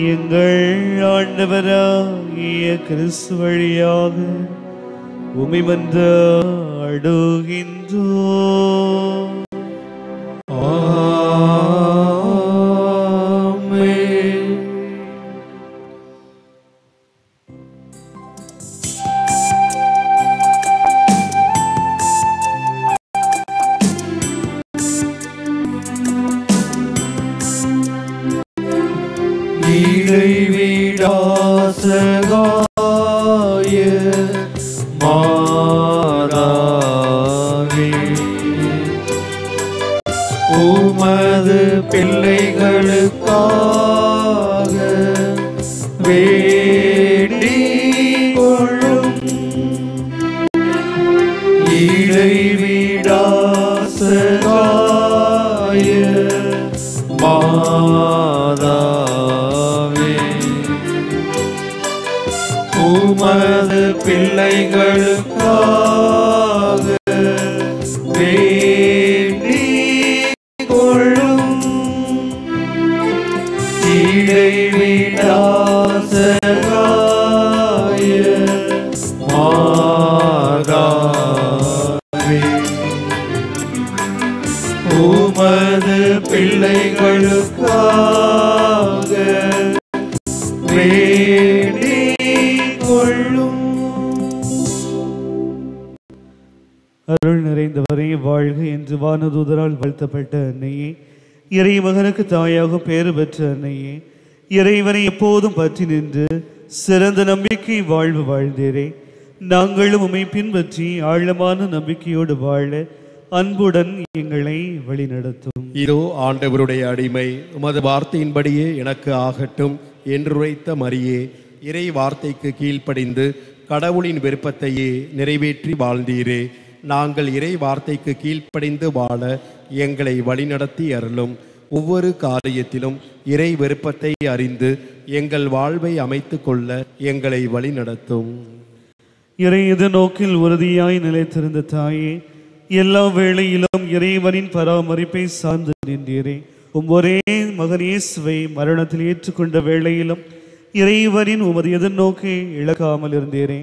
எங்கள் ஆண்டவராகிய கிறிஸ்து வழியாக உம்மை மன்றாடுகின்றோம். ஆமென். இறைவிடாசகாய மாதாவே, உமது பிள்ளைகளுக்காக வேண்டிக் கொள்ளும். இறைவிடாசகாய மாதாவே, உமது பிள்ளைகளுக்காக வேண்டிக் கொள்ளும். இறைவிடாசகாய மாதாவே, உமது பிள்ளைகளுக்காக வேண்டிக் கொள்ளும். அருள் நிறைந்தவரே வாழ்க என்று வானதூதரால் வாழ்த்தப்பட்ட அன்னையே, இறைமகனுக்கு தாயாகும் பேறு பெற்ற அன்னையே, இறைவனை எப்போதும் பற்றி நின்று சிறந்த நம்பிக்கை வாழ்வு வாழ்ந்தீரே. நாங்களும் உம்மை பின்பற்றி ஆழமான நம்பிக்கையோடு வாழ அன்புடன் எங்களை வழிநடத்தும். இதோ ஆண்டவருடைய அடிமை, உமது வார்த்தையின்படியே எனக்கு ஆகட்டும் என்றுரைத்த மரியே, இறை வார்த்தைக்கு கீழ்ப்படிந்து கடவுளின் விருப்பத்தையே நிறைவேற்றி வாழ்ந்தீரே. நாங்கள் இறை வார்த்தைக்கு கீழ்ப்படிந்து வாழ எங்களை வழிநடத்தி அருளும். ஒவ்வொரு காரியத்திலும் இறை விருப்பத்தை அறிந்து எங்கள் வாழ்வை அமைத்து கொள்ள எங்களை வழிநடத்தும். இறை எதிர்நோக்கில் உறுதியாய் நிலைத்திருந்த தாயே, எல்லா வேளையிலும் இறைவனின் பராமரிப்பை சார்ந்து நின்றீரே. ஒரே மகன் இயேசுவை மரணத்தில் ஏற்றுக்கொண்ட வேளையிலும் இறைவனின் உமது எதிர்நோக்கை இழக்காமல் இருந்தீரே.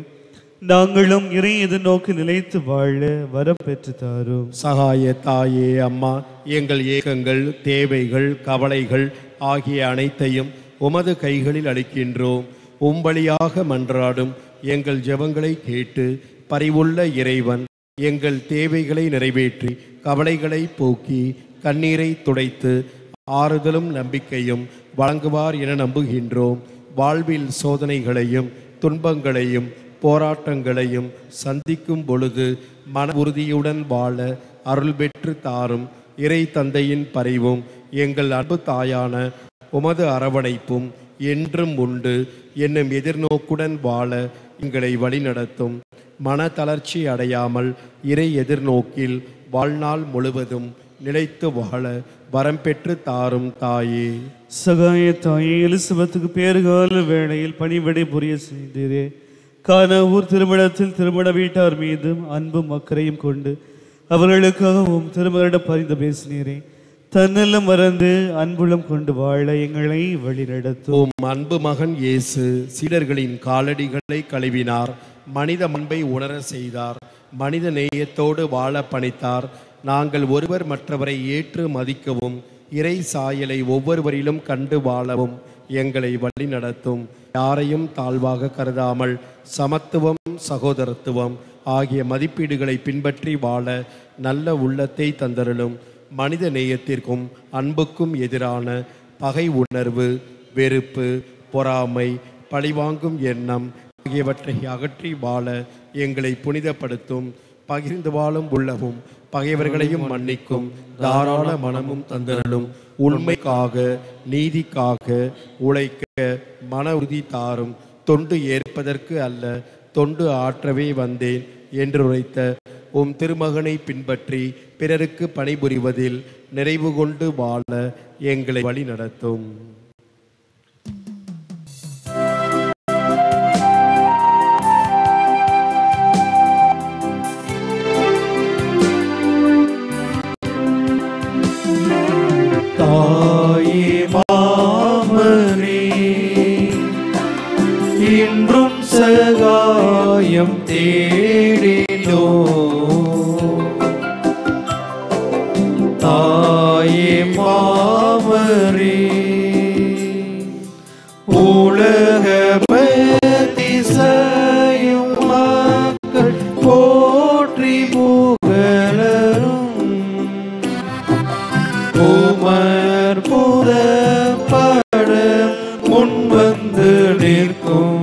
நாங்களும் இறை எதிர்நோக்கி நிலைத்து வாழ வரம் பெற்று தாரும். சகாய தாயே அம்மா, எங்கள் ஏக்கங்கள், தேவைகள், கவலைகள் ஆகிய அனைத்தையும் உமது கைகளில் அளிக்கின்றோம். உம்பலியாக மன்றாடும் எங்கள் ஜெபங்களை கேட்டு பரிவுள்ள இறைவன் எங்கள் தேவைகளை நிறைவேற்றி கவலைகளை போக்கி கண்ணீரை துடைத்து ஆறுதலும் நம்பிக்கையும் வழங்குவார் என நம்புகின்றோம். வாழ்வில் சோதனைகளையும் துன்பங்களையும் போராட்டங்களையும் சந்திக்கும் பொழுது மன உறுதியுடன் வாழ அருள் பெற்று தாரும். இறை தந்தையின் பரிவும் எங்கள் அன்பு தாயான உமது அரவணைப்பும் என்றும் உண்டு என்னும் எதிர்நோக்குடன் வாழ எங்களை வழிநடத்தும். மன தளர்ச்சி அடையாமல் இறை எதிர்நோக்கில் வாழ்நாள் முழுவதும் நிலைத்து வாழ வரம் பெற்று தாரும் தாயே. சகாய தாயே, எலிசபெத்துக்கு பேறுகால வேளையில் பணிவிடை புரிய செய்தீரே. கானாவூர் திருமணத்தில் திருமண வீட்டார் மீதும் அன்பும் அக்கறையும் கொண்டு அவர்களுக்காகவும் திருமகளிடம் பரிந்து பேசினீரே. தன்னெல்லாம் மறந்து அன்புளம் கொண்டு வாழ எங்களை வழிநடத்தும். அன்பு மகன் இயேசு சீடர்களின் காலடிகளை கழுவினார், மனித அன்பை உணர செய்தார், மனித நேயத்தோடு வாழ பணித்தார். நாங்கள் ஒருவர் மற்றவரை ஏற்று மதிக்கவும் இறை சாயலை ஒவ்வொருவரிலும் கண்டு வாழவும் எங்களை வழி நடத்தும். யாரையும் தாழ்வாக கருதாமல் சமத்துவம், சகோதரத்துவம் ஆகிய மதிப்பீடுகளை பின்பற்றி வாழ நல்ல உள்ளத்தை தந்தருளும். மனித நேயத்திற்கும் அன்புக்கும் எதிரான பகை உணர்வு, வெறுப்பு, பொறாமை, பழிவாங்கும் எண்ணம் ஆகியவற்றை அகற்றி வாழ எங்களை புனிதப்படுத்தும். பகிர்ந்து வாழும் உள்ளமும் பகைவர்களையும் மன்னிக்கும் தாராள மனமும் தந்தருளும். உண்மைக்காக நீதிக்காக உழைக்க மன உறுதி தாரும். தொண்டு ஏற்பதற்கு அல்ல, தொண்டு ஆற்றவே வந்தேன் என்று உரைத்த உம் திருமகனை பின்பற்றி பிறருக்கு பணிபுரிவதில் நிறைவு கொண்டு வாழ எங்களை வழி நடத்தும். தாயே மாமரே, இன்றும் சகாயம் தேடினோ. தாயே மாமரே, உலகமதிசயம் மக்கள் போற்றி புகழரும். உமர் புறப்பட முன்வந்து நிற்கும்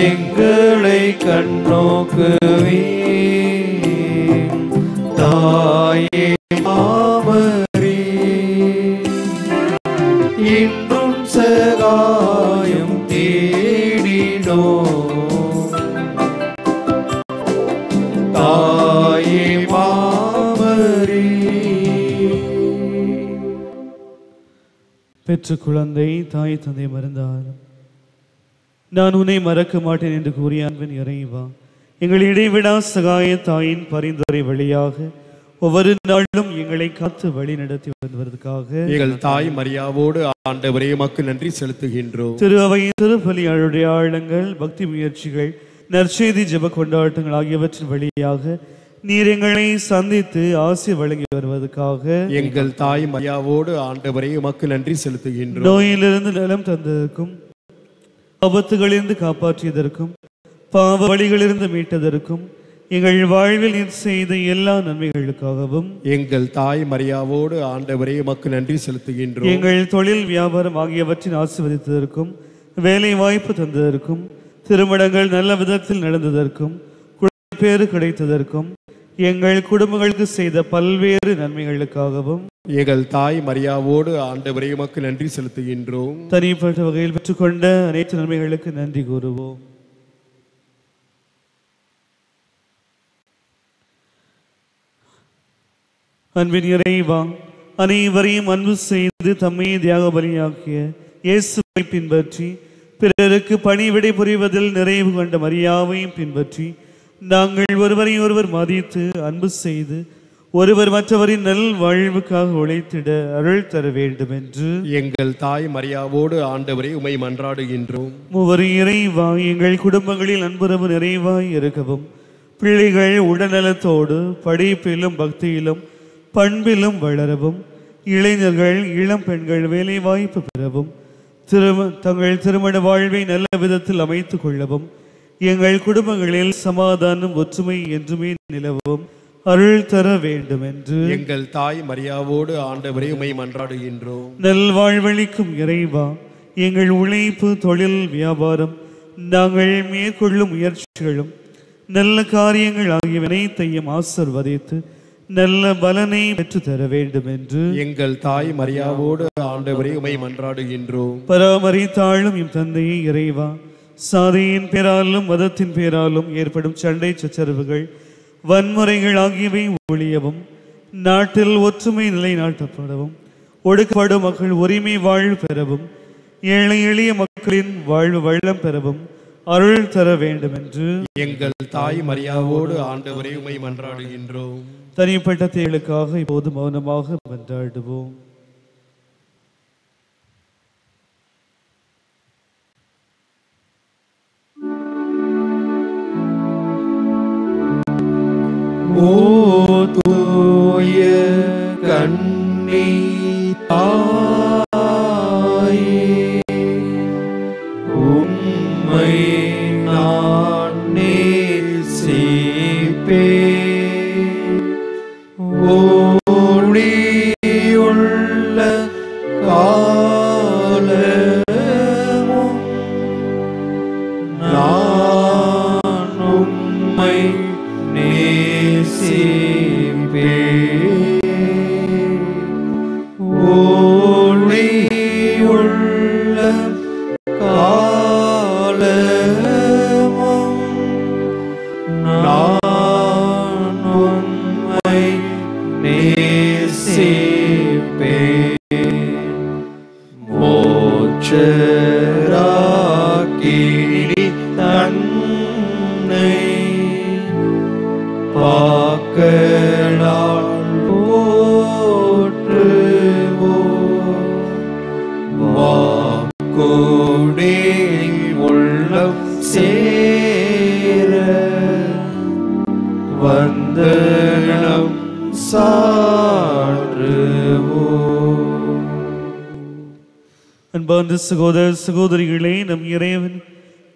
எங்களை கண்ணோக்குவே. தாயே மாமரே, இன்றும் சகாயம் தேடினோ. தாயே மாமரே. பெற்ற குழந்தை தாய் தந்தை மறந்தாலும் நான் உன்னை மறக்க மாட்டேன் என்று கூறிய அன்பின் இறைவா, எங்கள் இடைவிடா சகாய தாயின் பரிந்துரை வழியாக ஒவ்வொரு நாளும் எங்களை காத்து வழி நடத்தி வருவதற்காக எங்கள் தாய் மரியாவோடு ஆண்டவரே உமக்கு நன்றி செலுத்துகின்றோம். திரு அவையின் திருப்பலி அடையாளங்கள், பக்தி முயற்சிகள், நற்செய்தி ஜெப கொண்டாட்டங்கள் ஆகியவற்றின் வழியாக நீர் எங்களை சந்தித்து ஆசி வழங்கி வருவதற்காக எங்கள் தாய் மரியாவோடு ஆண்டவரே உமக்கு நன்றி செலுத்துகின்றோம். நோயிலிருந்து நலம் தந்ததற்கும், ஆபத்துகளிலிருந்து காப்பாற்றியதற்கும், பாவ வழிகளிலிருந்து மீட்டதற்கும், எங்கள் வாழ்வில் நீர் செய்த எல்லா நன்மைகளுக்காகவும் எங்கள் தாய் மரியாவோடு ஆண்டவரே உமக்கு நன்றி செலுத்துகின்றோம். எங்கள் தொழில் வியாபாரம் ஆகியவற்றின் ஆசீர்வதித்ததற்கும், வேலை வாய்ப்பு தந்ததற்கும், திருமணங்கள் நல்ல விதத்தில் நடந்ததற்கும், குழந்தை பேறு கிடைத்ததற்கும், எங்கள் குடும்பங்களுக்கு செய்த பல்வேறு நன்மைகளுக்காகவும் எங்கள் தாய் மரியாவோடு ஆண்டவரே உமக்கு நன்றி செலுத்துகின்றோம். தனிப்பட்ட வகையில் பெற்றுக்கொண்ட அனைத்து நன்மைகளுக்கு நன்றி கூறுவோம். அன்பின் இறைவா, அனைவரையும் அன்பு செய்து தம்மை தியாக பலியாக்கிய இயேசுவை பின்பற்றி பிறருக்கு பணிவிடை புரிவதில் நிறைவு கொண்ட மரியாவையும் பின்பற்றி நாங்கள் ஒருவரை ஒருவர் மதித்து அன்பு செய்து ஒருவர் மற்றவரின் நல் வாழ்வுக்காக உழைத்திட அருள் தர வேண்டும் என்று எங்கள் தாய் மரியாவோடு ஆண்டவரே உமை மன்றாடுகின்றோம். மூவர் இறைவா, எங்கள் குடும்பங்களில் அன்புறவு நிறைவாய் இருக்கவும், பிள்ளைகள் உடல்நலத்தோடு படிப்பிலும் பக்தியிலும் பண்பிலும் வளரவும், இளைஞர்கள் இளம் பெண்கள் வேலை வாய்ப்பு பெறவும், தங்கள் திருமண வாழ்வை நல்ல விதத்தில் அமைத்துக் கொள்ளவும், எங்கள் குடும்பங்களில் சமாதானம் ஒற்றுமை என்றுமே நிலவும் அருள் தர வேண்டும் என்று எங்கள் தாய் மரியாவோடு ஆண்டவரே உமை மன்றாடுகின்றோம். நல்வாழ்வளிக்கும் இறைவா, எங்கள் உழைப்பு, தொழில், வியாபாரம், நாங்கள் மேற்கொள்ளும் முயற்சிகளும் நல்ல காரியங்கள் ஆகிய அனைத்தையும் ஆசீர்வதித்து நல்ல பலனை பெற்று தர வேண்டும் என்று எங்கள் தாய் மரியாவோடு ஆண்டவரை உமை மன்றாடுகின்றோம். பராமரித்தாளும் எம் தந்தையை இறைவா, சாதியின் பேராலும் மதத்தின் பேராலும் ஏற்படும் சண்டை சச்சரவுகள் வன்முறைகள் ஆகியவை ஒழியவும் நாட்டில் ஒற்றுமை நிலைநாட்டப்படவும் ஒடுக்கப்படும் மக்கள் உரிமை வாழ்வு பெறவும் ஏழை எளிய மக்களின் வாழ்வு வளம் பெறவும் அருள் தர வேண்டும் என்று எங்கள் தாய் மரியாவோடு ஆண்டவரை உமை மன்றாடுகின்றோம். தனிப்பட்ட தேளுக்காக இப்போது மௌனமாக மன்றாடுவோம். ஓ தூய கண்ணி தாயே, உம்மை நான் நேசிப்பேன். ஒளியுள்ள காலமும் நான் உம்மை நேசிப்பேன். ஒளியுள்ள காலமும் நான் உம்மை நேசிப்பேன். மோட்சராக்கினி தன்னை பாக்களால் போற்றுவோம். வாக்கோடே உள்ளம் சேர வந்தனம் சாற்றுவோம். அன்பார்ந்த சகோதர சகோதரிகளே, நம் இறைவன்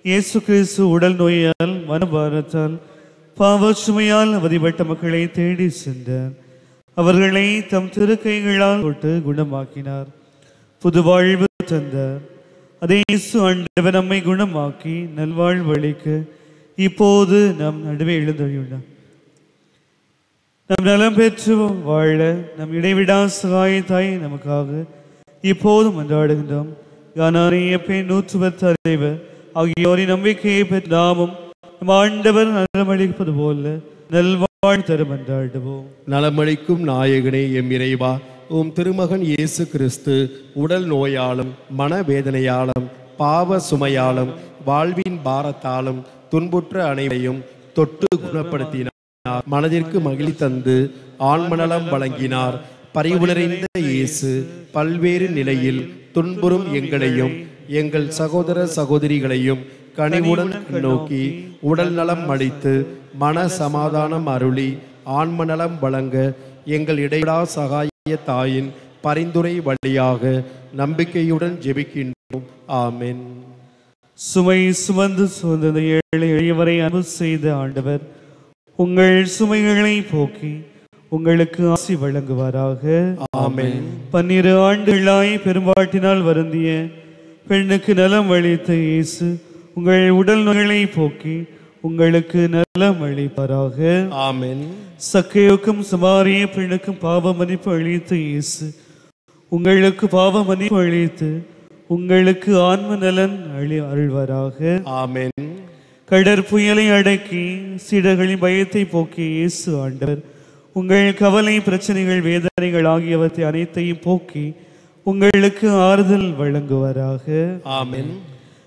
இயேசு கிறிஸ்து உடல் நோயால் மனபாரத்தால் பாவ சுமையால் அவதிப்பட்ட மக்களை தேடி சென்றார். அவர்களை தம் திருக்கைகளால் தொட்டு குணமாக்கினார், புது வாழ்வு தந்தார். அதே இயேசு ஆண்டவர் நம்மை குணமாக்கி நல்வாழ்வு அளிக்க இப்போது நம் நடுவே எழுந்தருளியுள்ளார். நம் நலம் பெற்று வாழ நம் இடைவிடா சகாயத்தாய் நமக்காக இப்போதும் மன்றாடுகின்றோம். கானானிய பெண் 110 தலைவர் ஆகியோரின் நம்பிக்கையை பெற்ற நாமும் நம் ஆண்டவர் நலமளிப்பது போல நல்வாழ் தர மன்றாடுவோம். நலமளிக்கும் நாயகனே எம் இறைவா, உம் திருமகன் இயேசு கிறிஸ்து உடல் நோயாலும் மனவேதனையாலும் பாவ சுமையாலும் வாழ்வின் பாரத்தாலும் துன்புற்ற அனைவரையும் தொட்டு குணப்படுத்தினார். மனதிற்கு மகிழ் தந்து ஆன்மநலம் வழங்கினார். பரிவுணர்ந்த இயேசு பல்வேறு நிலையில் துன்புறும் எங்களையும் எங்கள் சகோதர சகோதரிகளையும் கனிவுடன் நோக்கி உடல் நலம் அளித்து மன சமாதானம் அருளி ஆன்மநலம் வழங்க எங்கள் இடைவிடா சகாய தாயின் பரிந்துரை வழியாக நம்பிக்கையுடன் ஜெபிக்கின்றோம். ஆமென். சுமை சுமந்து சுமந்த ஏழை எளியவரை அன்பு செய்த ஆண்டவர் உங்கள் சுமைகளை போக்கி உங்களுக்கு ஆசி வழங்குவாராக. ஆமென். 12 ஆண்டுகளாய் பெரும்பாட்டினால் வருந்திய பெண்ணுக்கு நலம் அளித்த இயேசு உங்கள் உடல் நோய்களை போக்கி உங்களுக்கு நலம் அளிப்பாராக. ஆமென். சக்கேயுக்கும் சமாரிய பெண்ணுக்கும் பாவ மன்னிப்பு அளித்த இயேசு உங்களுக்கு பாவ மன்னிப்பு அளித்து உங்களுக்கு ஆன்ம நலன் அருள்வாராக. ஆமென். கடற்புயலை அடக்கி சீடர்களின் பயத்தை போக்கிய இயேசு ஆண்டவர் உங்கள் கவலை பிரச்சனைகள் வேதனைகள் ஆகியவற்றை அனைத்தையும் போக்கி உங்களுக்கு ஆறுதல் வழங்குவாராக. ஆமென்.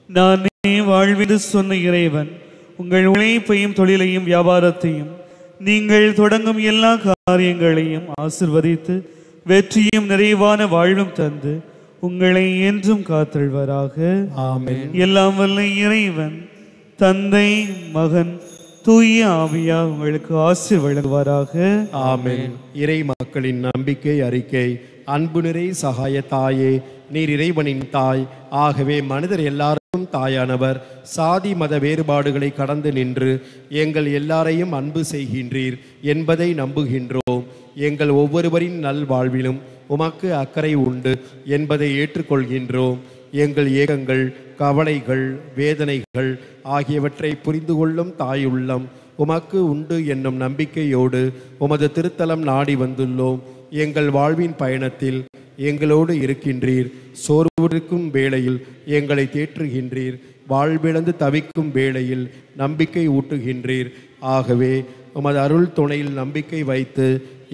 நானே வாழ்வென்று சொன்ன இறைவன் உங்கள் உழைப்பையும் தொழிலையும் வியாபாரத்தையும் நீங்கள் தொடங்கும் எல்லா காரியங்களையும் ஆசிர்வதித்து வெற்றியும் நிறைவான வாழ்வும் தந்து உங்களை என்றும் காத்தல்வராக. ஆமென். எல்லாம் வல்ல இறைவன் தந்தை மகன் தூய ஆவியா உங்களுக்கு ஆசீர் வழங்குவாராக. ஆமென். இறை மக்களின் நம்பிக்கை அறிக்கை. அன்பு நிறை சகாய தாயே, நீர் இறைவனின் தாய். ஆகவே மனிதர் எல்லாருக்கும் தாயானவர். சாதி மத வேறுபாடுகளை கடந்து நின்று எங்கள் எல்லாரையும் அன்பு செய்கின்றீர் என்பதை நம்புகின்றோம். எங்கள் ஒவ்வொருவரின் நல்வாழ்விலும் உமக்கு அக்கறை உண்டு என்பதை ஏற்றுக்கொள்கின்றோம். எங்கள் ஏகங்கள் கவலைகள் வேதனைகள் ஆகியவற்றை புரிந்து கொள்ளும் தாயுள்ளம் உமக்கு உண்டு என்னும் நம்பிக்கையோடு உமது திருத்தலம் நாடி வந்துள்ளோம். எங்கள் வாழ்வின் பயணத்தில் எங்களோடு இருக்கின்றீர். சோர்வுக்கும் வேளையில் எங்களை தேற்றுகின்றீர். வாழ்விழந்து தவிக்கும் வேளையில் நம்பிக்கை ஊட்டுகின்றீர். ஆகவே உமது அருள் துணையில் நம்பிக்கை வைத்து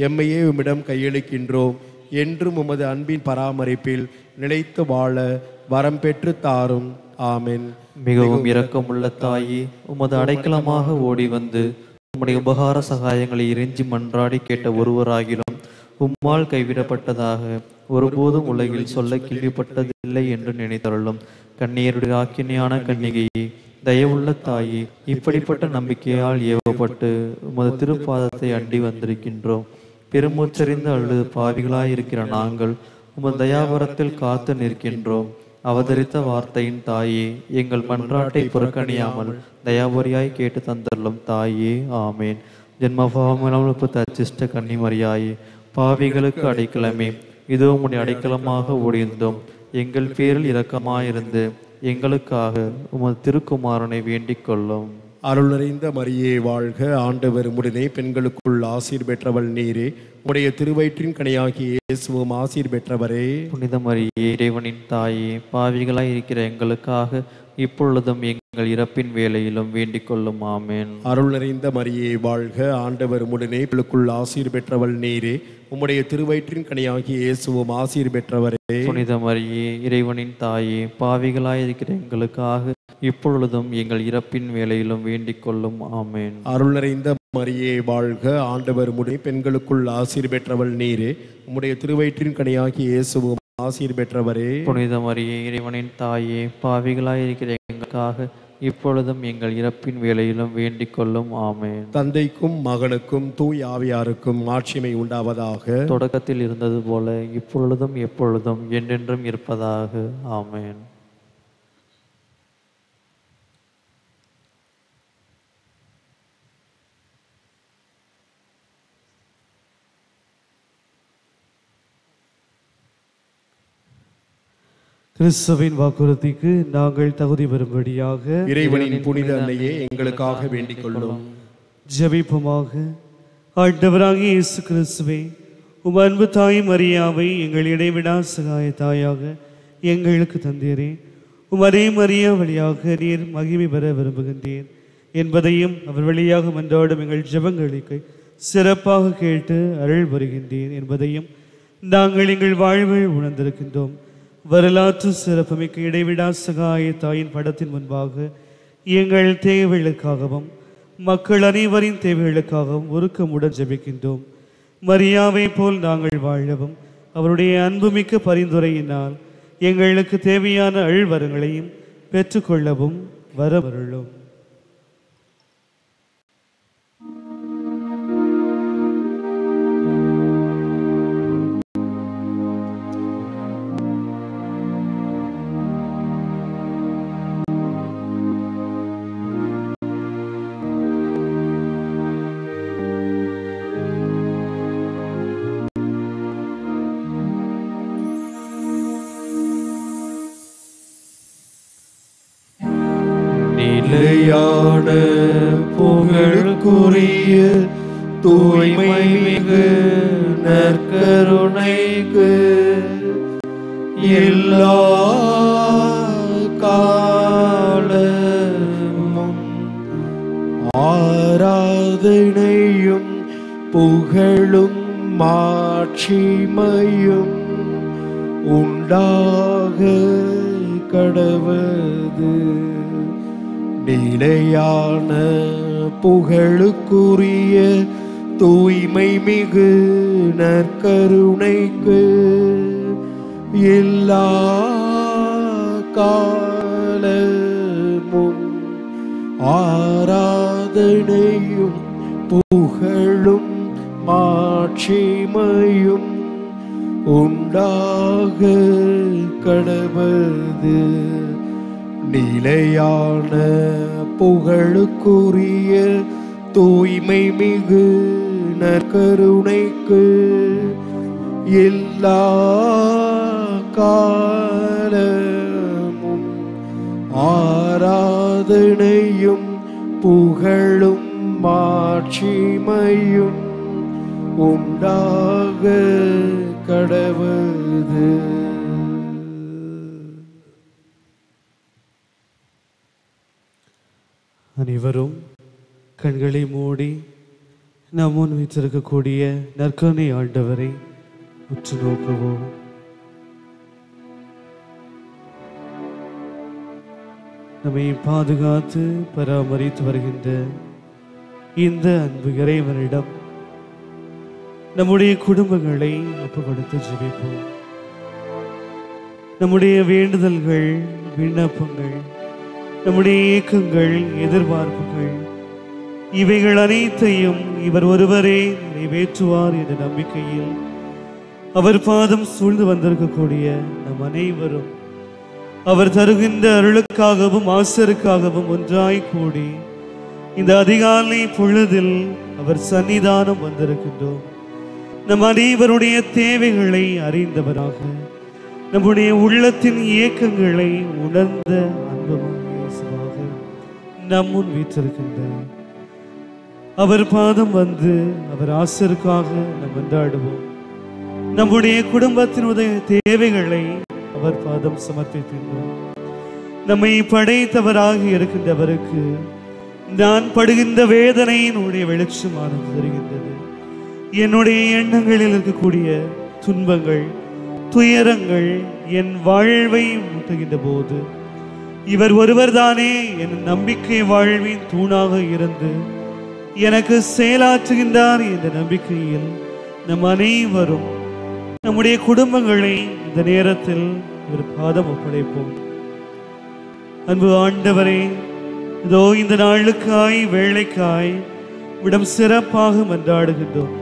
எம்மையே உம்மிடம் கையளிக்கின்றோம். என்றும் உமது அன்பின் பராமரிப்பில் நிலைத்து வாழ வரம் பெற்று தாரும். ஆமென். மிகவும் இரக்கமுள்ள தாயே, உமது அடைக்கலமாக ஓடி வந்து உம்முடைய உபகார சகாயங்களை இறைஞ்சி மன்றாடி கேட்ட ஒருவராகிலும் உம்மால் கைவிடப்பட்டதாக ஒருபோதும் உலகில் சொல்ல கேள்விப்பட்டதில்லை என்று நினைத்தருளும். கண்ணியருடைய ஆக்கினையான கன்னிகையே, தயவுள்ள தாயே, இப்படிப்பட்ட நம்பிக்கையால் ஏவப்பட்டு உமது திருப்பாதத்தை அண்டி வந்திருக்கின்றோம். பெருமூச்சறிந்து அழுது பாவிகளாயிருக்கிற நாங்கள் உமது தயாபரத்தில் காத்து நிற்கின்றோம். அவதரித்த வார்த்தையின் தாயே, எங்கள் மன்றாட்டை புறக்கணியாமல் தயாபரியாய் கேட்டு தந்தள்ளும் தாயே, ஆமேன். ஜென்மபாவமளவுக்கு தச்சிஷ்ட கன்னிமரியாயே, பாவிகளுக்கு அடைக்கலமே, இதோ உம்முடைய அடைக்கலமாக ஓடியிருந்தோம். எங்கள் பேரில் இரக்கமாயிருந்து எங்களுக்காக உமது திருக்குமாரனை வேண்டிக் கொள்ளும். அருள் நிறைந்த மரியே வாழ்க. ஆண்டவர் உம்முடனே பெண்களுக்குள் ஆசீர் பெற்றவள் நீரே. உம்முடைய திருவயிற்றின் கனியாகிய இயேசுவும் ஆசீர் பெற்றவரே. புனித மரியே, இறைவனின் தாயே, பாவிகளாய் இருக்கிற எங்களுக்காக இப்பொழுதும் எங்கள் இறப்பின் வேளையிலும் வேண்டிக் கொள்ளும். ஆமேன். அருள் நிறைந்த மரியே வாழ்க. ஆண்டவர் உம்முடனே பெண்களுக்குள் ஆசீர் பெற்றவள் நீரே. உம்முடைய திருவயிற்றின் கனியாகிய இயேசுவும் ஆசீர் பெற்றவரே. புனித மரியே, இறைவனின் தாயே, பாவிகளாய் இருக்கிற எங்களுக்காக இப்பொழுதும் எங்கள் இறப்பின் வேளையிலும் வேண்டிக் கொள்ளும். ஆமேன். அருள் நிறைந்த மரியே வாழ்க. ஆண்டவர் உம்முடைய பெண்களுக்குள் ஆசீர் பெற்றவள் நீரே. உம்முடைய திருவயிற்றின் கனியாகிய இயேசுவும் ஆசீர் பெற்றவரே. புனித மரியே, இறைவனின் தாயே, பாவிகளாய் இருக்கிற எங்களுக்காக இப்பொழுதும் எங்கள் இறப்பின் வேளையிலும் வேண்டிக் கொள்ளும். ஆமேன். தந்தைக்கும் மகனுக்கும் தூய் ஆவியாருக்கும் மாட்சிமை உண்டாவதாக. தொடக்கத்தில் இருந்தது போல இப்பொழுதும் எப்பொழுதும் என்றென்றும் இருப்பதாக. ஆமேன். கிறிஸ்துவின் வாக்குறுதிக்கு நாங்கள் தகுதி பெறும்படியாக இறைவனின் புனித அன்னையே எங்களுக்காக வேண்டிக் கொள்ளும். ஜெபிப்போமாக. ஆண்டவராகிய இயேசு கிறிஸ்துவே, உம் அன்பு தாய் மரியாவை எங்கள் இடைவிடா சகாய தாயாக எங்களுக்கு தந்தீரே. அதே மரியா வழியாக நீர் மகிமை பெற விரும்புகின்றீர் என்பதையும் அவர் வழியாக மன்றாடும் எங்கள் ஜெபங்களுக்கு சிறப்பாக கேட்டு அருள் வருகின்றீர் என்பதையும் நாங்கள் எங்கள் வாழ்வில் உணர்ந்திருக்கின்றோம். வரலாற்று சிறப்புமிக்க இடைவிடா சகாய தாயின் படத்தின் முன்பாக எங்கள் தேவைகளுக்காகவும் மக்கள் அனைவரின் தேவைகளுக்காகவும் உருக்கமுடன் ஜெபிக்கின்றோம். மரியாவை போல் நாங்கள் வாழவும் அவருடைய அன்புமிக்க பரிந்துரையினால் எங்களுக்கு தேவையான அழ்வரங்களையும் பெற்றுக்கொள்ளவும் வரவருளும். நிலையான புகழுக்குரிய தூய்மை மிகு நற்கருணைக்கு எல்லா காலமும் ஆராதனையும் புகழும் மாட்சிமையும் உண்டாக கடவது. நிலையான புகழுக்குரிய தூய்மை மிகு நற்கருணைக்கு எல்லா காலமும் ஆராதனையும் புகழும் மாட்சிமையும் உண்டாக கடவது. நிலையான புகழுக்குரிய தூய்மை மிகு நற்கருணைக்கு எல்லா காலமும் ஆராதனையும் புகழும் மாட்சிமையும் உண்டாக கடவுது. அனைவரும் கண்களை மூடி நாம் முன் வைத்திருக்கக்கூடிய நற்கருணை ஆண்டவரை உற்று நோக்குவோம். நம்மை பாதுகாத்து பராமரித்து வருகின்ற இந்த அன்பு இறைவனிடம் நம்முடைய குடும்பங்களை ஒப்புக் கொடுத்து ஜெபிப்போம். நம்முடைய வேண்டுதல்கள், விண்ணப்பங்கள், நம்முடைய ஏக்கங்கள், எதிர்பார்ப்புகள் இவைகள் அனைத்தையும் இவர் ஒருவரே நிறைவேற்றுவார் என்ற நம்பிக்கையில் அவர் பாதம் சூழ்ந்து வந்திருக்கக்கூடிய நம் அனைவரும் அவர் தருகின்ற அருளுக்காகவும் ஆசருக்காகவும் ஒன்றாய் கூடி இந்த அதிகாலை பொழுதில் அவர் சன்னிதானம் வந்திருக்கின்றோம். நம் அனைவருடைய தேவைகளை அறிந்தவராக, நம்முடைய உள்ளத்தின் இயக்கங்களை உணர்ந்த அன்புமாக நம் முன் வீற்றிருக்கின்றார். அவர் பாதம் வந்து அவர் ஆசருக்காக நாம் கொண்டாடுவோம். நம்முடைய குடும்பத்தினுடைய தேவைகளை அவர் பாதம் சமர்ப்பிக்கின்றோம். நம்மை படைத்தவராக இருக்கின்றவருக்கு நான் படுகின்ற வேதனையினுடைய வெளிச்சமானது தெரிகின்றது. என்னுடைய எண்ணங்களில் இருக்கக்கூடிய துன்பங்கள், துயரங்கள் என் வாழ்வை ஊட்டுகின்ற போது இவர் ஒருவர் தானே என் நம்பிக்கை வாழ்வின் தூணாக இருந்து எனக்கு செயலாற்றுகின்றார் என்ற நம்பிக்கையில் நம் அனைவரும் நம்முடைய குடும்பங்களை இந்த நேரத்தில் ஒரு பாதம் ஒப்படைப்போம். அன்பு ஆண்டவரே, இதோ இந்த நாளுக்காய் வேளைக்காய் விடம் சிறப்பாக மன்றாடுகின்றோம்.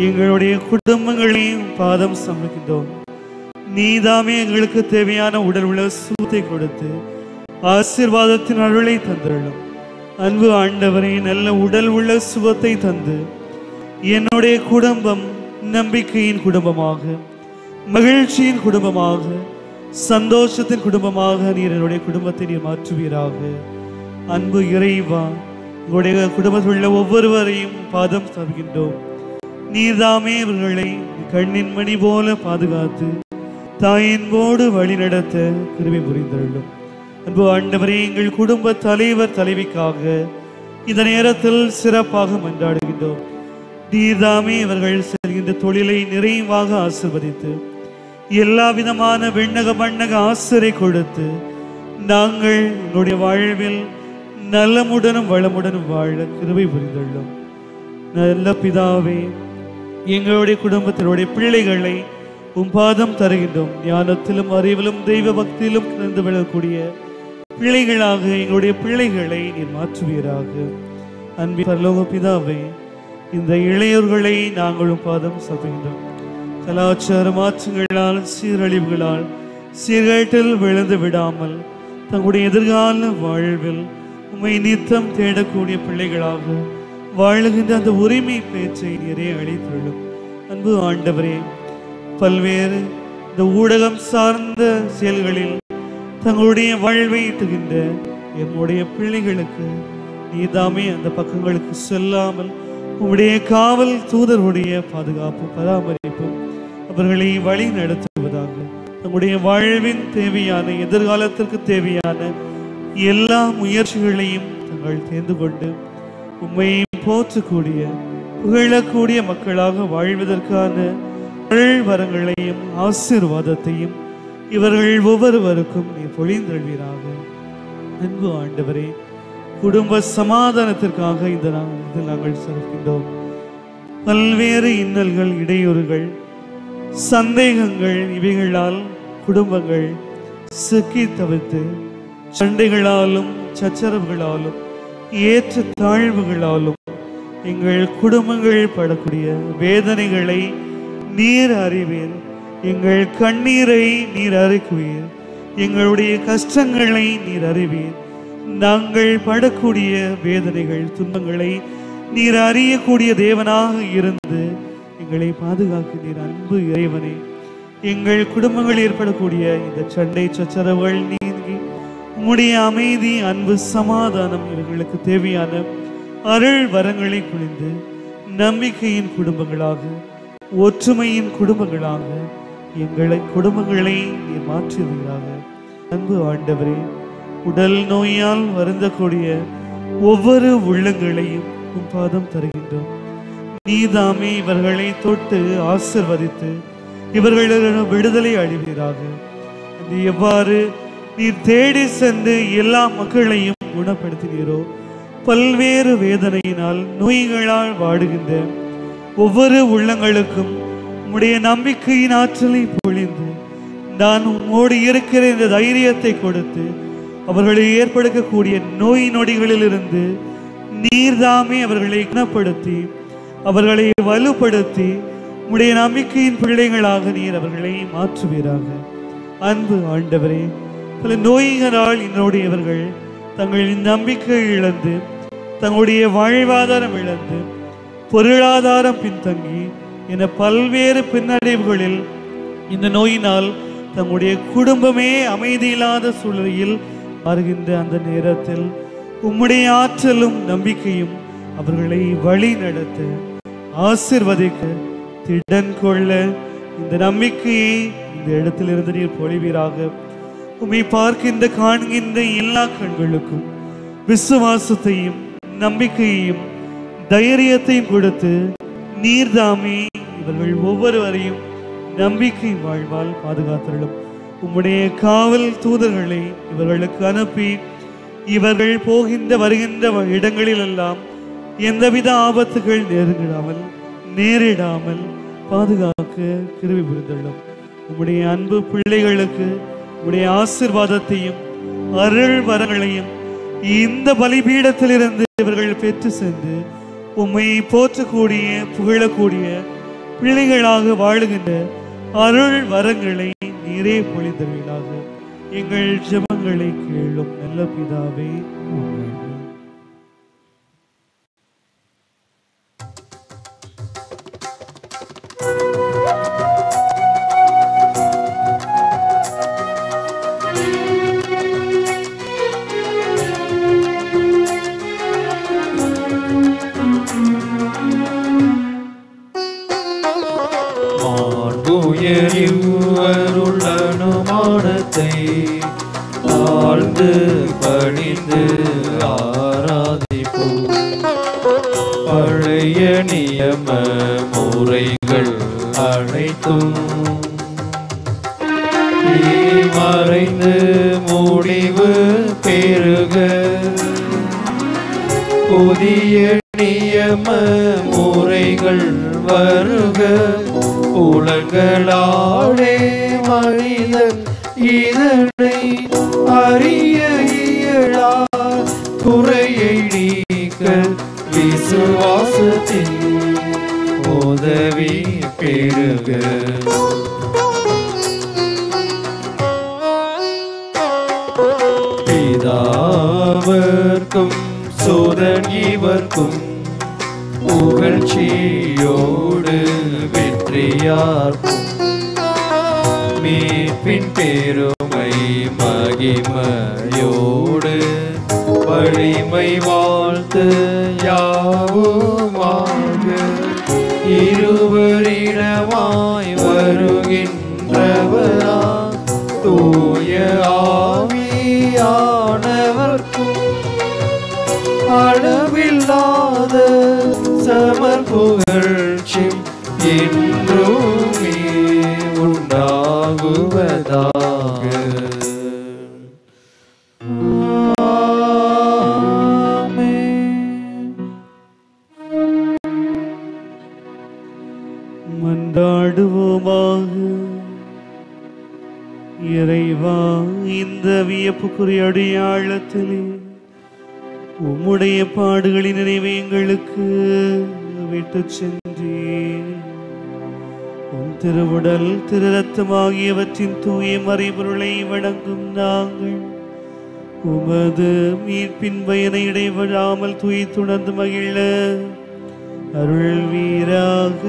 எங்களுடைய குடும்பங்களையும் பாதம் சமைக்கின்றோம். நீதாமே எங்களுக்கு தேவையான உடல் உள்ள சுகத்தை கொடுத்து ஆசீர்வாதத்தின் அருளை தந்துள்ளோம். அன்பு ஆண்டவரே, நல்ல உடல் உள்ள சுகத்தை தந்து என்னுடைய குடும்பம் நம்பிக்கையின் குடும்பமாக, மகிழ்ச்சியின் குடும்பமாக, சந்தோஷத்தின் குடும்பமாக நீர் என்னுடைய குடும்பத்தை நீர் மாற்றுவீராக. அன்பு இறைவா, உங்களுடைய குடும்பத்தில் உள்ள ஒவ்வொருவரையும் பாதம் தருகின்றோம். நீர்தாமே இவர்களை கண்ணின் மணி போல பாதுகாத்து தாயின்போடு வழி நடத்த கிருபை புரிந்துள்ளோம். அன்பு ஆண்டவரே, எங்கள் குடும்ப தலைவர் தலைவிக்காக இந்த நேரத்தில் சிறப்பாக மன்றாடுகின்றோம். நீர்தாமே இவர்கள் செல்கின்ற தொழிலை நிறைவாக ஆசீர்வதித்து எல்லா விதமான விண்ணக மண்ணக ஆசிரை கொடுத்து நாங்கள் எங்களுடைய வாழ்வில் நலமுடனும் வளமுடனும் வாழ கிருபை புரிந்துள்ளோம். நல்ல பிதாவே, எங்களுடைய குடும்பத்தினுடைய பிள்ளைகளை பாதம் தருகின்றோம். ஞானத்திலும் அறிவிலும் தெய்வ பக்தியிலும் கிடந்து விழக்கூடிய பிள்ளைகளாக எங்களுடைய பிள்ளைகளை நீர் மாற்றுவீராக. அன்பு பரலோக பிதாவே, இந்த இளையோர்களை நாங்களும் பாதம் சமைக்கின்றோம். கலாச்சார மாற்றங்களால், சீரழிவுகளால் சீர்கேட்டில் விழுந்து விடாமல் தங்களுடைய எதிர்கால வாழ்வில் உம்மை நித்தம் தேடக்கூடிய பிள்ளைகளாக வாழுகின்ற அந்த உரிமை பேச்சை நிறைய அளித்துள்ளோம். அன்பு ஆண்டவரே, பல்வேறு இந்த ஊடகம் சார்ந்த செயல்களில் தங்களுடைய வாழ்வை ஈட்டுகின்ற எம்முடைய பிள்ளைகளுக்கு நீதாமே அந்த பக்கங்களுக்கு செல்லாமல் உம்முடைய காவல் தூதருடைய பாதுகாப்பு பராமரிப்பும் அவர்களை வழி நடத்துவதாக. தங்களுடைய வாழ்வின் தேவையான, எதிர்காலத்திற்கு தேவையான எல்லா முயற்சிகளையும் தங்கள் தேர்ந்து கொண்டு உம்மை போற்றக்கூடிய, புகழக்கூடிய மக்களாக வாழ்வதற்கான வரங்களையும் ஆசீர்வாதத்தையும் இவர்கள் ஒவ்வொருவருக்கும் நீ பொழிந்தருள்வீராக. அன்பு ஆண்டவரே, குடும்ப சமாதானத்திற்காக இந்த நாங்கள் சிறக்கின்றோம். பல்வேறு இன்னல்கள், இடையூறுகள், சந்தேகங்கள் இவைகளால் குடும்பங்கள் சிக்கி தவிர்த்து சண்டைகளாலும் சச்சரவுகளாலும் ஏற்ற தாழ்வுகளாலும் எங்கள் குடும்பங்கள் படக்கூடிய வேதனைகளை நீர் அறிவீர். எங்கள் கண்ணீரை நீர் அறிக்குவீர். எங்களுடைய கஷ்டங்களை நீர் அறிவீர். நாங்கள் படக்கூடிய வேதனைகள், துன்பங்களை நீர் அறியக்கூடிய தேவனாக இருந்து எங்களை பாதுகாக்கிறீர். அன்பு இறைவனே, எங்கள் குடும்பங்கள் ஏற்படக்கூடிய இந்த சண்டை சச்சரவுகள் நீங்கி உம்முடைய அமைதி, அன்பு, சமாதானம் இவர்களுக்கு தேவையான அருள் வரங்களை பொழிந்து நம்பிக்கையின் குடும்பங்களாக, ஒற்றுமையின் குடும்பங்களாக குடும்பங்களை நீர் மாற்றுவீராக. அன்பு ஆண்டவரே, உடல் நோயால் வருந்தக்கூடிய ஒவ்வொரு உள்ளங்களையும் உம் பாதம் தருகின்றோம். நீதாமே இவர்களை தொட்டு ஆசிர்வதித்து இவர்களிடம் விடுதலை அளிவீராக. எவ்வாறு நீர் தேடி சென்று எல்லா மக்களையும் குணப்படுத்தினீரோ, பல்வேறு வேதனையினால் நோய்களால் வாடுகின்ற ஒவ்வொரு உள்ளங்களுக்கும் உம்முடைய நம்பிக்கையின் ஆற்றலை பொழிந்து நான் உம்மோடு இருக்கிற இந்த தைரியத்தை கொடுத்து அவர்களை ஏற்படுத்தக்கூடிய நோய் நொடிகளிலிருந்து நீர்தாமே அவர்களை குணப்படுத்தி அவர்களை வலுப்படுத்தி உம்முடைய நம்பிக்கையின் பிள்ளைகளாக நீர் அவர்களை மாற்றுவீராக. அன்பு ஆண்டவரே, பல நோய்களால் என்னுடையவர்கள் தங்களின் நம்பிக்கை இழந்து தங்களுடைய வாழ்வாதாரம் இழந்து பொருளாதாரம் பின்தங்கி என பல்வேறு பின்னடைவுகளில் இந்த நோயினால் தங்களுடைய குடும்பமே அமைதியில்லாத சூழலில் வருகின்ற அந்த நேரத்தில் உம்முடைய ஆற்றலும் நம்பிக்கையும் அவர்களை வழி நடத்த, ஆசிர்வதிக்க, திடன் கொள்ள இந்த நம்பிக்கையை இந்த இடத்திலிருந்து நீர் பொழிவீராக. உம்மை பார்க்கின்ற காண்கின்ற எல்லா கண்களுக்கும் விசுவாசத்தையும் நம்பிக்கையையும் தைரியத்தையும் கொடுத்து நீர்தாமே இவர்கள் ஒவ்வொருவரையும் நம்பிக்கை வாழ்வால் பாதுகாத்தருளும். உம்முடைய காவல் தூதர்களை இவர்களுக்கு அனுப்பி இவர்கள் போகின்ற வருகின்ற இடங்களிலெல்லாம் எந்தவித ஆபத்துகள் நேரிடாமல் பாதுகாக்க கிருபை புரிந்துள்ளோம். உம்முடைய அன்பு பிள்ளைகளுக்கு உம்முடைய ஆசீர்வாதத்தையும் அருள் வரங்களையும் இந்த பலிபீடத்திலிருந்து இவர்கள் பெற்று சென்று உம்மை போற்றக்கூடிய புகழக்கூடிய பிள்ளைகளாக வாழுகின்ற அருள் வரங்களை நீரே பொழிந்தவர்களாக. எங்கள் ஜெபங்களை கேளும் நல்ல பிதாவே. அருளனுமானத்தை ஆழ்ந்து பணிந்து ஆராதிப்போம். பழைய நியம முறைகள் அனைத்தும் மறைந்து முடிவு பெறுக. புதிய நியம முறைகள் வருக. உலகளாலே மனிதன் இதனை அறிய இயலா. குறையை நீக்க விசுவாசத்தின் உதவி பெறுக. பிதாவர்க்கும் சுதன் இவர்க்கும் புகழ்ச்சியோடு வெற்றியார்க்கும் மீட்பின் பெருமை மகிமையோடு வலிமை வாழ்த்து யாவுமாக. இருவரிடமாய் வருகின்றவரா தூய ஆவியானவர்க்கும் அளவில்லாத சமர் புகழ்ச்சி என்றுமே உண்டாகுவதாக. மன்றாடுவோமாக. இறைவா, இந்த வியப்புக்குரிய அடையாளத்திலே உம்முடைய பாடுகளின் நினைவை எங்களுக்கு விட்டு சென்றீர். உம் திருவுடல் திரு ரத்தம் ஆகியவற்றின் தூய மறைபொருளை வணங்கும் நாங்கள் உமது மீட்பின் பயனை இடைவிடாமல் துணர்ந்து மகிழ அருள்வீராக.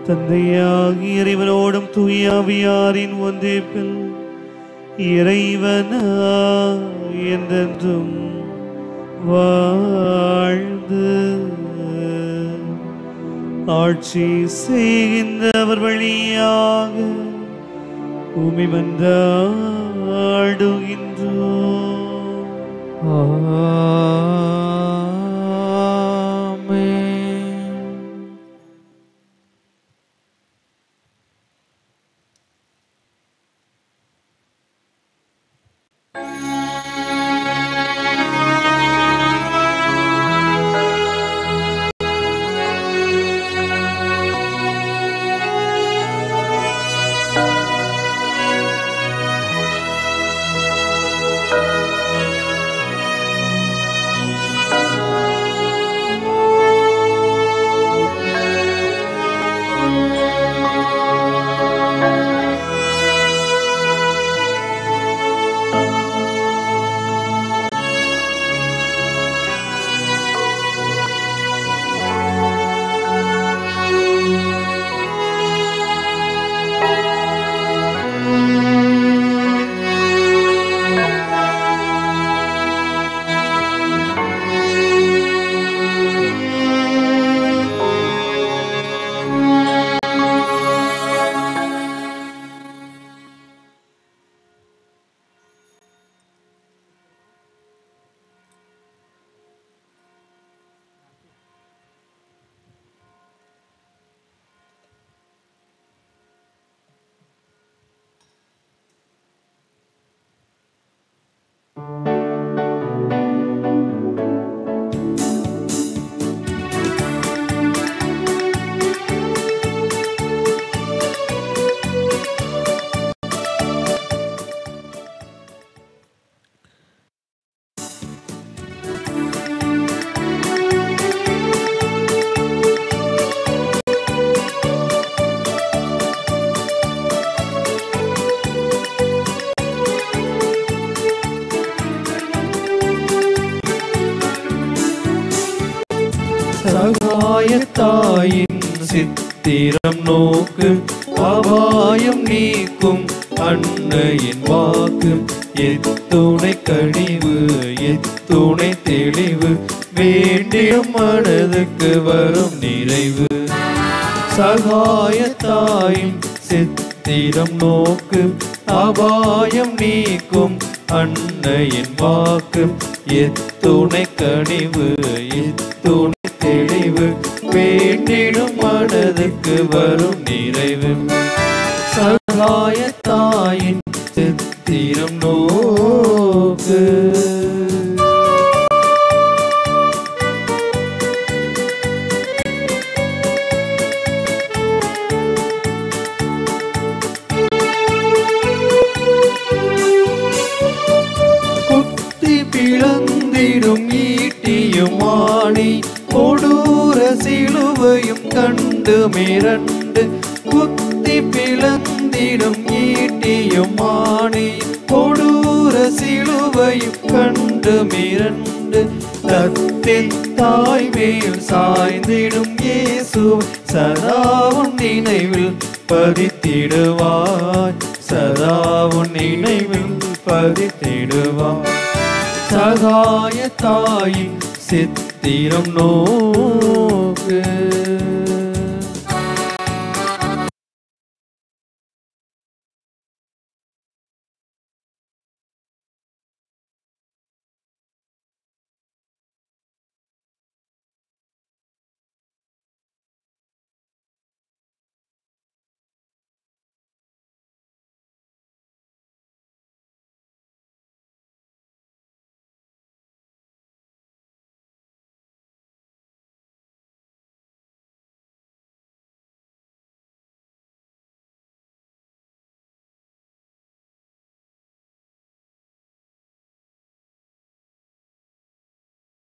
தந்தையாகி இறைவனோடும் தூய ஆவியாரின் ஒன்றிப்பில் இறைவனா என்றென்றும் வாழ்ந்து ஆட்சி செய்கின்றவர் வழியாக உம்மை மன்றாடுகின்றோம். ஆமென். சகாயத்தாயின் சித்திரம் நோக்கு அபாயம் நீக்கும் அன்னையின் வாக்கு எத்துணை கனிவு எத்துணை தெளிவு வேண்டிய மனதுக்கு வரும் நிறைவு. சகாயத்தாயின் சித்திரம் நோக்கு அபாயம் நீக்கும் அன்னையின் வாக்கு எத்துணை கனிவு எத்துணை தெளிவு வேண்டிடும் மனதுக்கு வரும் நிறைவு. சகாயத்தாயின் சித்திரம் நோக்கு. பிளந்திடும் ஈட்டியும் ஆணி கொடூர சிலுவையும் கண்டு மிரண்டு குத்தி பிளந்திடும் ஈட்டியும் ஆணி கொடூர சிலுவையும் கண்டு மிரண்டு தத்தின் தாய் மேல் சாய்ந்திடும் இயேசு சதாவும் நினைவில் பதித்திடுவாய் சதாவும் நினைவில் பதித்திடுவாய். சகாயத்தாயின் சித்திரம் நோக்கு.